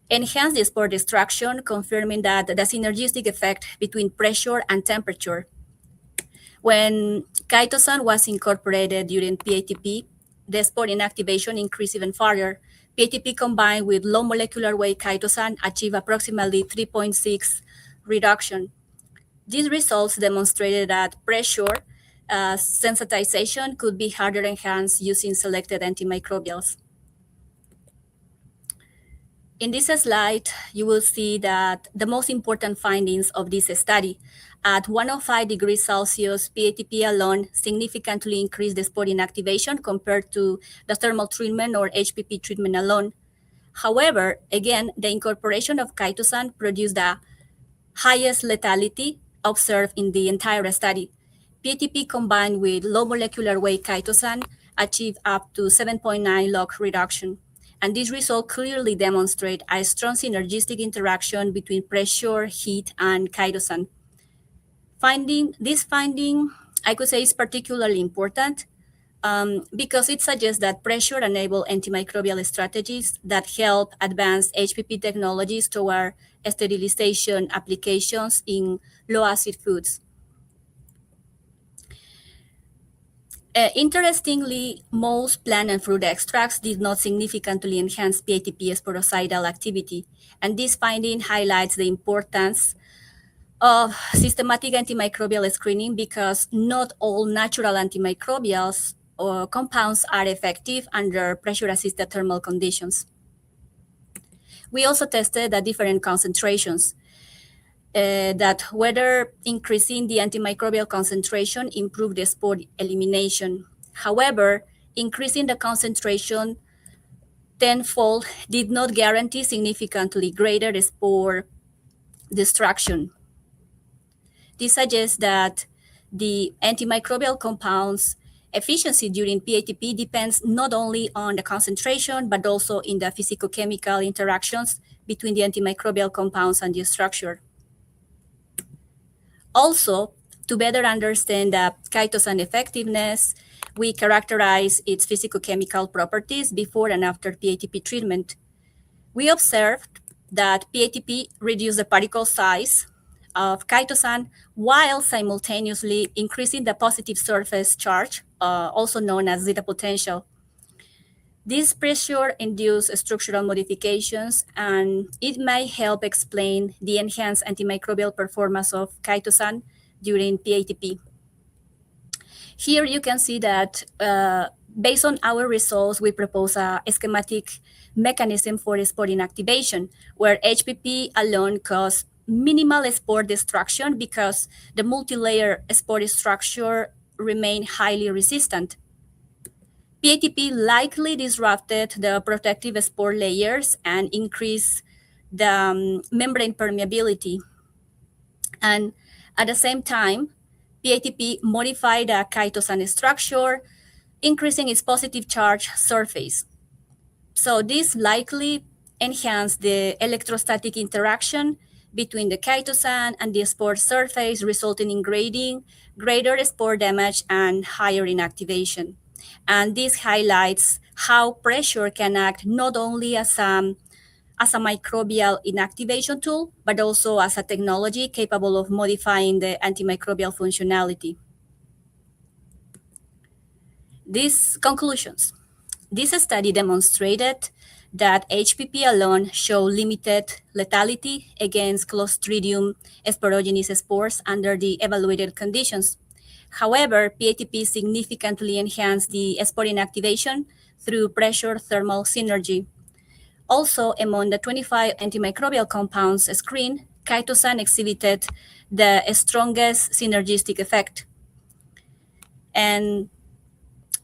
enhanced the spore destruction, confirming that the synergistic effect between pressure and temperature. When chitosan was incorporated during PATP, the spore inactivation increased even further. PATP combined with low molecular weight chitosan achieved approximately 3.6 reduction. These results demonstrated that pressure sensitization could be further enhanced using selected antimicrobials. In this slide, you will see that the most important findings of this study. At 105 degrees Celsius, PATP alone significantly increased the spore inactivation compared to the thermal treatment or HPP treatment alone. However, again, the incorporation of chitosan produced the highest lethality observed in the entire study. PATP combined with low molecular weight chitosan achieved up to 7.9 log reduction. And this result clearly demonstrates a strong synergistic interaction between pressure, heat, and chitosan. This finding, I could say, is particularly important because it suggests that pressure enables antimicrobial strategies that help advance HPP technologies toward sterilization applications in low-acid foods. Interestingly, most plant and fruit extracts did not significantly enhance PATP sporocidal activity, and this finding highlights the importance of systematic antimicrobial screening because not all natural antimicrobials or compounds are effective under pressure-assisted thermal conditions. We also tested the different concentrations, that whether increasing the antimicrobial concentration improved the spore elimination. However, increasing the concentration tenfold did not guarantee significantly greater spore destruction. This suggests that the antimicrobial compounds efficiency during PATP depends not only on the concentration, but also in the physicochemical interactions between the antimicrobial compounds and the structure. Also, to better understand the chitosan effectiveness, we characterize its physicochemical properties before and after PATP treatment. We observed that PATP reduced the particle size of chitosan while simultaneously increasing the positive surface charge, also known as zeta potential. This pressure-induced structural modifications, and it may help explain the enhanced antimicrobial performance of chitosan during PATP. Here you can see that based on our results, we propose a schematic mechanism for spore inactivation, where HPP alone causes minimal spore destruction because the multi-layer spore structure remained highly resistant. PATP likely disrupted the protective spore layers and increased the membrane permeability. And at the same time, PATP modified the chitosan structure, increasing its positive charge surface. So this likely enhanced the electrostatic interaction between the chitosan and the spore surface, resulting in greater spore damage and higher inactivation. And this highlights how pressure can act not only as a microbial inactivation tool, but also as a technology capable of modifying the antimicrobial functionality. These conclusions. This study demonstrated that HPP alone showed limited lethality against Clostridium sporogenes spores under the evaluated conditions. However, PATP significantly enhanced the spore inactivation through pressure thermal synergy. Also, among the 25 antimicrobial compounds screened, chitosan exhibited the strongest synergistic effect. And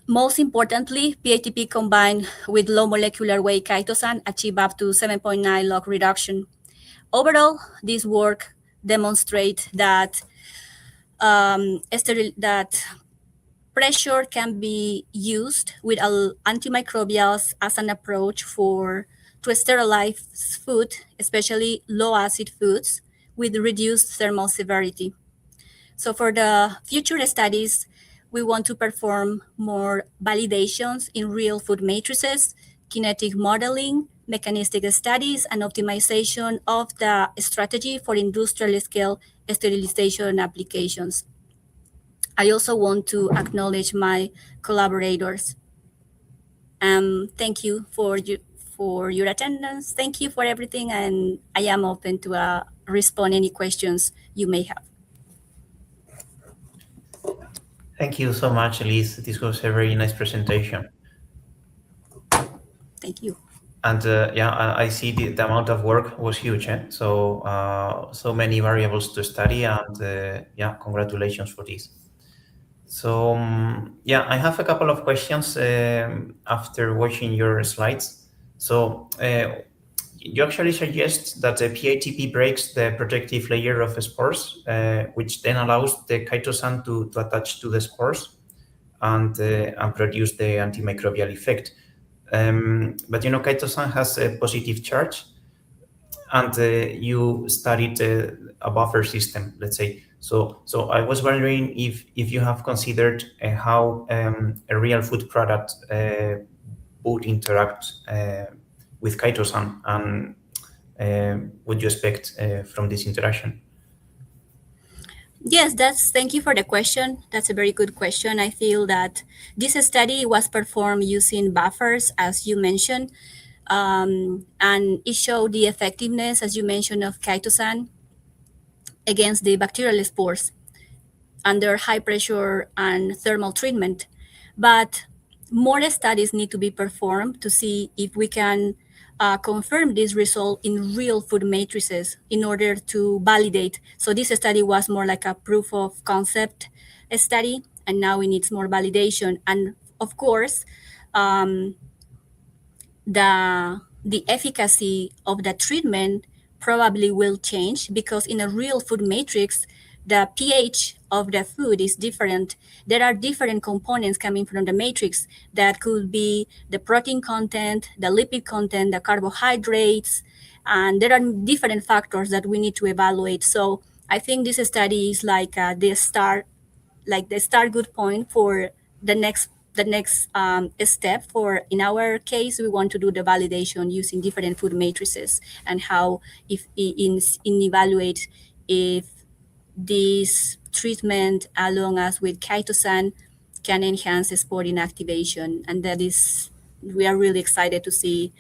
most importantly, PATP combined with low molecular weight chitosan achieved up to 7.9 log reduction. Overall, this work demonstrates that that pressure can be used with antimicrobials as an approach to sterilize food, especially low-acid foods, with reduced thermal severity. So for the future studies, we want to perform more validations in real food matrices, kinetic modeling, mechanistic studies, and optimization of the strategy for industrial scale sterilization applications. I also want to acknowledge my collaborators. Thank you for your attendance. Thank you for everything, and I am open to respond any questions you may have. Thank you so much, Elise. This was a very nice presentation. Thank you. And I see the amount of work was huge. So many variables to study, and congratulations for this. So I have a couple of questions after watching your slides. So you actually suggest that the PATP breaks the protective layer of spores, which then allows the chitosan to attach to the spores and produce the antimicrobial effect. But chitosan has a positive charge, and you studied a buffer system, let's say. So I was wondering if you have considered how a real food product would interact with chitosan, and what you expect from this interaction. Yes, thank you for the question. That's a very good question. I feel that this study was performed using buffers, as you mentioned, and it showed the effectiveness, as you mentioned, of chitosan against the bacterial spores under high pressure and thermal treatment. But more studies need to be performed to see if we can confirm this result in real food matrices in order to validate. So this study was more like a proof of concept study, and now it needs more validation. And of course, the efficacy of the treatment probably will change, because in a real food matrix, the pH of the food is different. There are different components coming from the matrix that could be the protein content, the lipid content, the carbohydrates, and there are different factors that we need to evaluate. So I think this study is like the start good point for the next step. For in our case, we want to do the validation using different food matrices, and how if in evaluate if this treatment along as with chitosan can enhance spore inactivation, and that is, we are really excited to see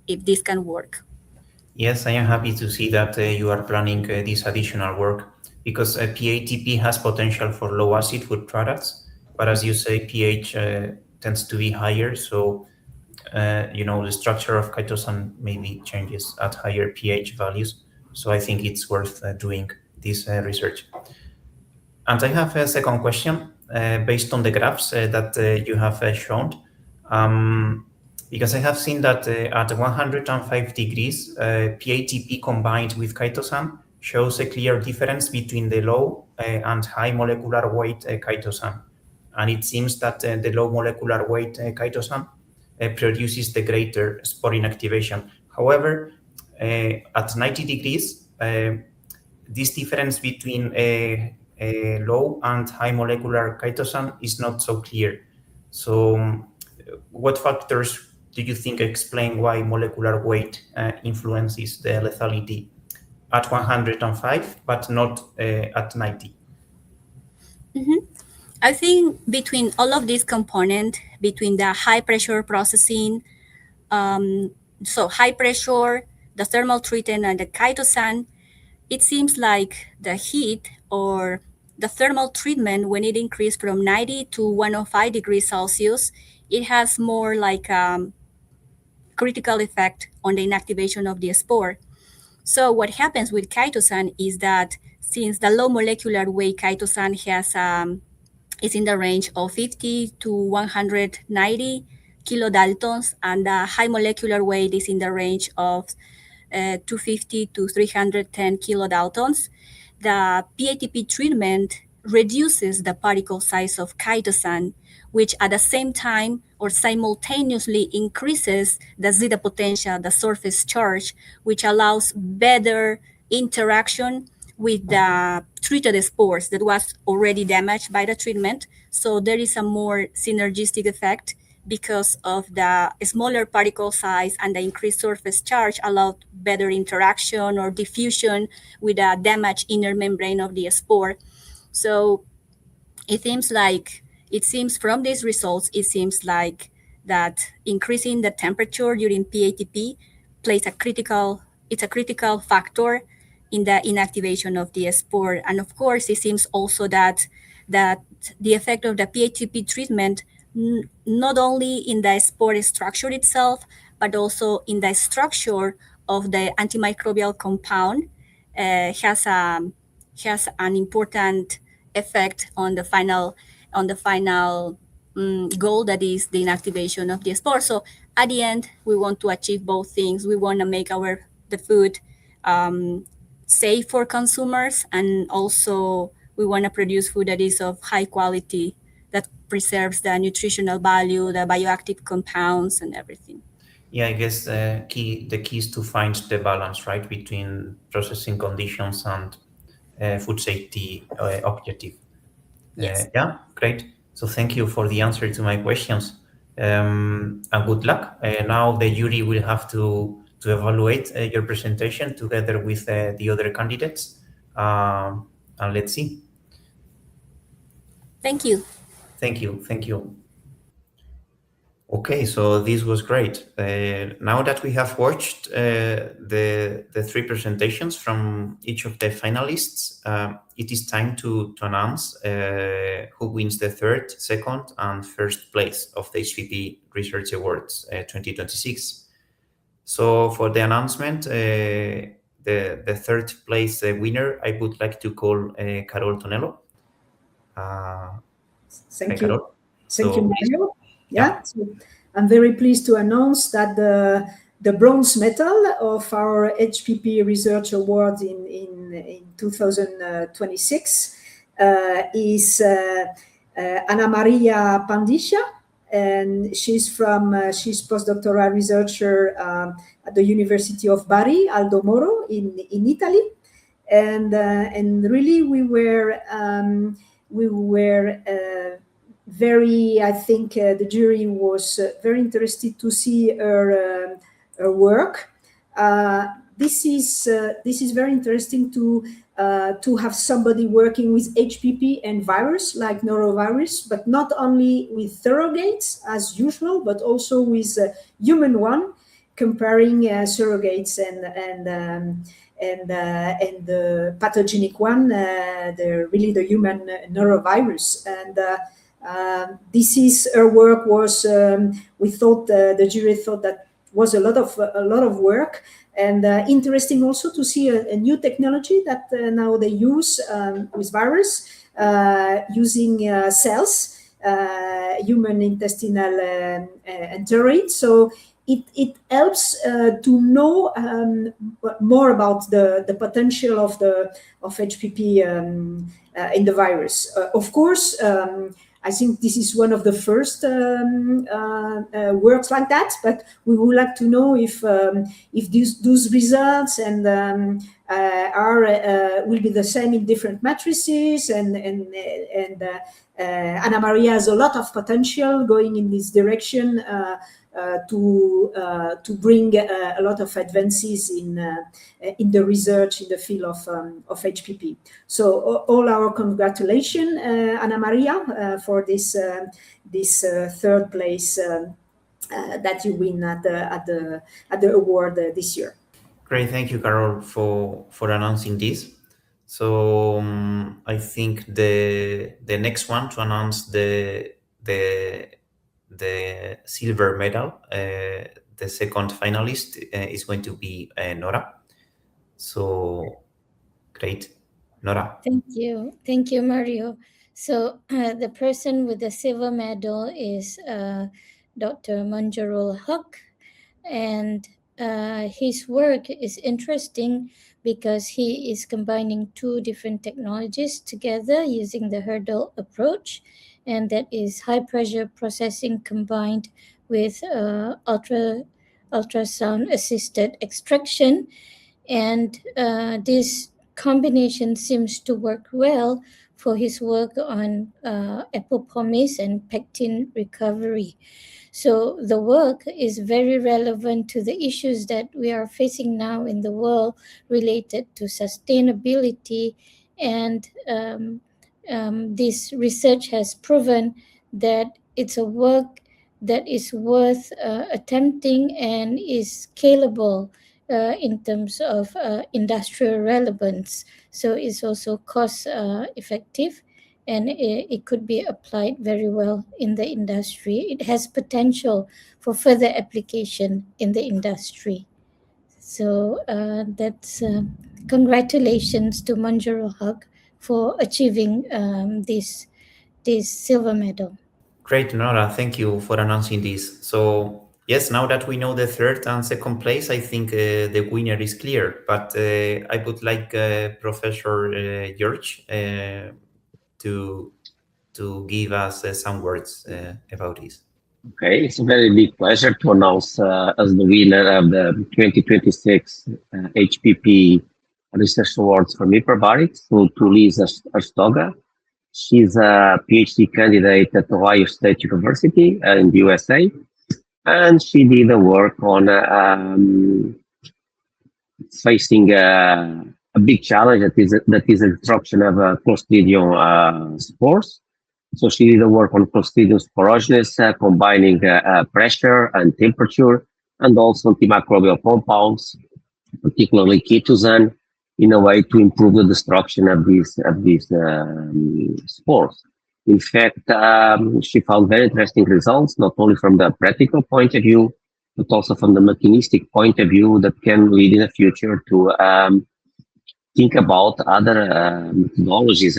if this can work. Yes, I am happy to see that you are planning this additional work, because PATP has potential for low acid food products, but as you say, pH tends to be higher. So, the structure of chitosan maybe changes at higher pH values. So I think it's worth doing this research. And I have a second question based on the graphs that you have shown. Because I have seen that at 105 degrees, PATP combined with chitosan shows a clear difference between the low and high molecular weight chitosan. And it seems that the low molecular weight chitosan produces the greater spore inactivation. However, at 90 degrees, this difference between a low and high molecular chitosan is not so clear. So what factors do you think explain why molecular weight influences the lethality at 105 but not at 90? I think between all of these components, between the high pressure processing, so high pressure, the thermal treatment, and the chitosan, it seems like the heat or the thermal treatment, when it increased from 90 to 105 degrees Celsius, it has more like critical effect on the inactivation of the spore. So what happens with chitosan is that since the low molecular weight chitosan has is in the range of 50 to 190 kilodaltons, and the high molecular weight is in the range of 250 to 310 kilodaltons, the PATP treatment reduces the particle size of chitosan, which at the same time or simultaneously increases the zeta potential, the surface charge, which allows better interaction with the treated spores that was already damaged by the treatment. So there is a more synergistic effect because of the smaller particle size, and the increased surface charge allowed better interaction or diffusion with the damaged inner membrane of the spore. So it seems from these results, it seems like that increasing the temperature during PATP plays a critical factor in the inactivation of the spore. And of course, it seems also that the effect of the PATP treatment not only in the spore structure itself, but also in the structure of the antimicrobial compound, has an important effect on the final goal, that is the inactivation of the spore. So at the end, we want to achieve both things. We want to make the food safe for consumers, and also we want to produce food that is of high quality, that preserves the nutritional value, the bioactive compounds, and everything. Yeah, I guess the key is to find the balance, right, between processing conditions and food safety objective. Yes. Yeah, great. So thank you for the answer to my questions, and good luck. Now the jury will have to evaluate your presentation together with the other candidates, and let's see. Thank you. Thank you. Thank you. Okay, so this was great. Now that we have watched the three presentations from each of the finalists, it is time to announce who wins the third, second, and first place of the HPP Research Awards 2026. So for the announcement, the third place winner, I would like to call Carol Tonello. Thank you. Carol. Thank you, Mario. Yeah. So I'm very pleased to announce that the bronze medal of our HPP Research Award in 2026 is Annamaria Pandiscia, and she's postdoctoral researcher at the University of Bari, Aldo Moro in Italy, and really we were very, I think the jury was very interested to see her work. This is very interesting to have somebody working with HPP and virus like norovirus, but not only with surrogates as usual, but also with human one, comparing surrogates and the pathogenic one, the human norovirus. And this is her work was we thought the jury thought that was a lot of work, and interesting also to see a new technology that now they use with virus, using cells, human intestinal enteroid. So it helps to know more about the potential of HPP in the virus. Of course, I think this is one of the first works like that, but we would like to know if those results and will be the same in different matrices, and Annamaria has a lot of potential going in this direction to bring a lot of advances in the research in the field of HPP. So all our congratulations, Annamaria, for this third place that you win at the award this year. Great, thank you, Carol, for announcing this. So I think the next one to announce the silver medal, the second finalist, is going to be Nora. So great, Nora. Thank you, Mario. So the person with the silver medal is Dr. Monjurul Hoque, and his work is interesting because he is combining two different technologies together using the hurdle approach, and that is high pressure processing combined with ultrasound-assisted extraction, and this combination seems to work well for his work on apple pomace and pectin recovery. So the work is very relevant to the issues that we are facing now in the world related to sustainability, and this research has proven that it's a work that is worth attempting and is scalable in terms of industrial relevance. So it's also cost effective, and it could be applied very well in the industry. It has potential for further application in the industry. So that's congratulations to Monjurul Hoque for achieving this silver medal. Great, Nora. Thank you for announcing this. So yes, now that we know the third and second place, I think the winner is clear. But I would like Professor George to give us some words about this. Okay, it's a very big pleasure to announce as the winner of the 2026 HPP Research Awards from Hiperbaric to Liz Arstoga. She's a PhD candidate at Ohio State University in the USA, and she did a work on facing a big challenge that is the disruption of Clostridium spores. So she did a work on Clostridium sporogenes, combining pressure and temperature, and also antimicrobial compounds, particularly chitosan, in a way to improve the destruction of these spores. In fact, she found very interesting results, not only from the practical point of view, but also from the mechanistic point of view that can lead in the future to think about other methodologies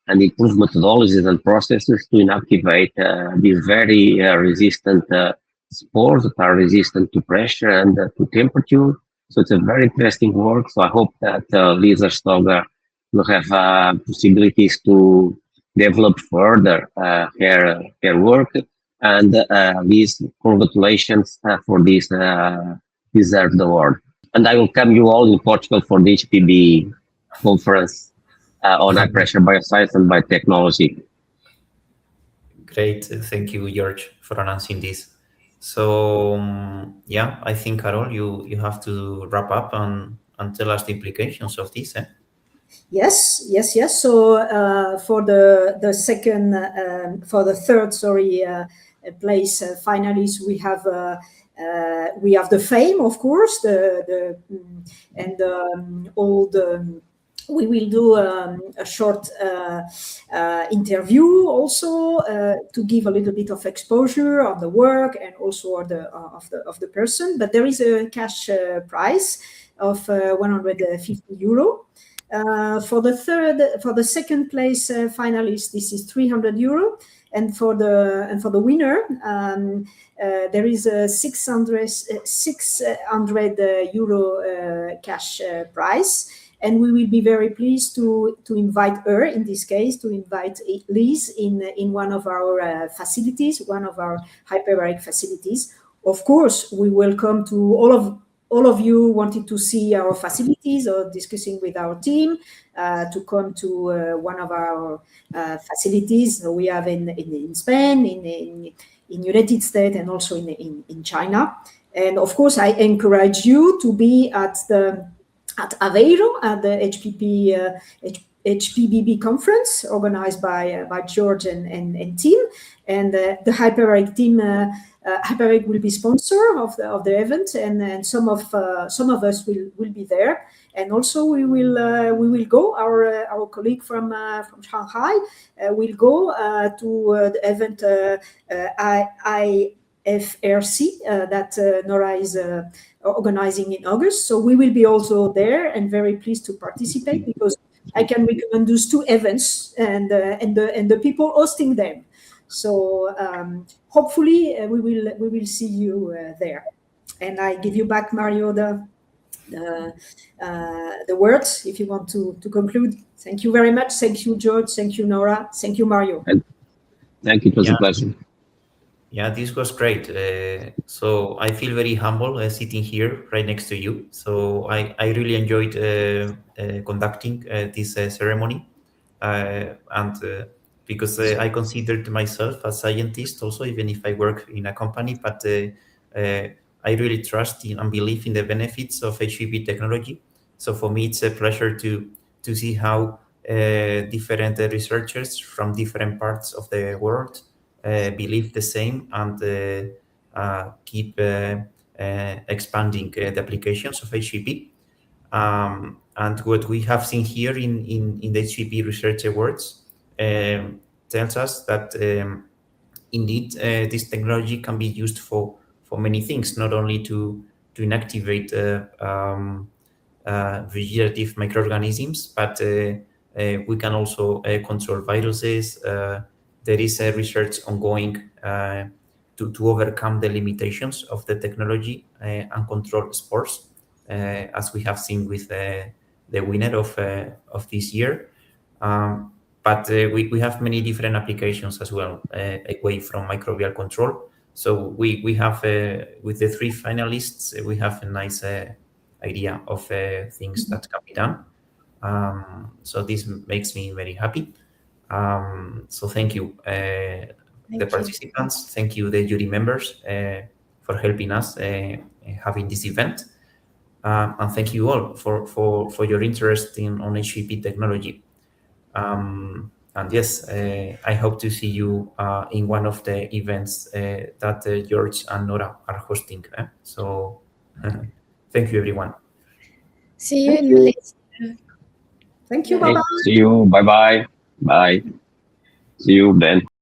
and improve methodologies and processes to inactivate these very resistant spores that are resistant to pressure and to temperature. So it's a very interesting work. So I hope that Lisa Stoger will have possibilities to develop further her work. And these congratulations for this deserved award. And I will come you all in Portugal for the HPB conference on high pressure bioscience and biotechnology. Great. Thank you, George, for announcing this. So yeah, I think, Carol, you have to wrap up and tell us the implications of this. Yes. So for the second, for the third, place finalists, we have the fame, of course, we will do a short interview also to give a little bit of exposure of the work and also of the person. But there is a cash prize of 150 euro. For the second place finalist, this is 300 euro, and for the winner, there is a 600 euro cash prize. And we will be very pleased to invite her, in this case, to invite Liz in one of our facilities, one of our hyperbaric facilities. Of course, we welcome to all of you wanting to see our facilities or discussing with our team to come to one of our facilities we have in Spain, in United States, and also in China. And of course, I encourage you to be at Aveiro at the HPBB conference organized by George and team, and the Hyperbaric team. Hyperbaric will be sponsor of the event, and some of us will be there, and also we will go. Our colleague from Shanghai will go to the event IFRC that Nora is organizing in August. So we will be also there and very pleased to participate, because I can recommend those two events and the people hosting them. So hopefully we will see you there. And I give you back, Mario, the words if you want to conclude. Thank you very much. Thank you, George. Thank you, Nora. Thank you, Mario. Thank you. It was a pleasure. Yeah, this was great. So I feel very humble sitting here right next to you. So I really enjoyed conducting this ceremony. And because I considered myself a scientist also, even if I work in a company, but I really trust in and believe in the benefits of HPP technology. So for me, it's a pleasure to see how different researchers from different parts of the world believe the same and keep expanding the applications of HPP. And what we have seen here in the HPP Research Awards tells us that indeed this technology can be used for many things, not only to inactivate vegetative microorganisms, but we can also control viruses. There is research ongoing to overcome the limitations of the technology and control spores, as we have seen with the winner of this year. But we have many different applications as well, away from microbial control. So we have, with the 3 finalists, we have a nice idea of things that can be done. So this makes me very happy. So thank you, the participants. Thank you, the jury members, for helping us having this event. And thank you all for your interest on HPP technology. And yes, I hope to see you in one of the events that George and Nora are hosting. So thank you, everyone. See you in Malaysia. Thank you. Okay, Bye-bye. see you. Bye-bye. Bye. See you then.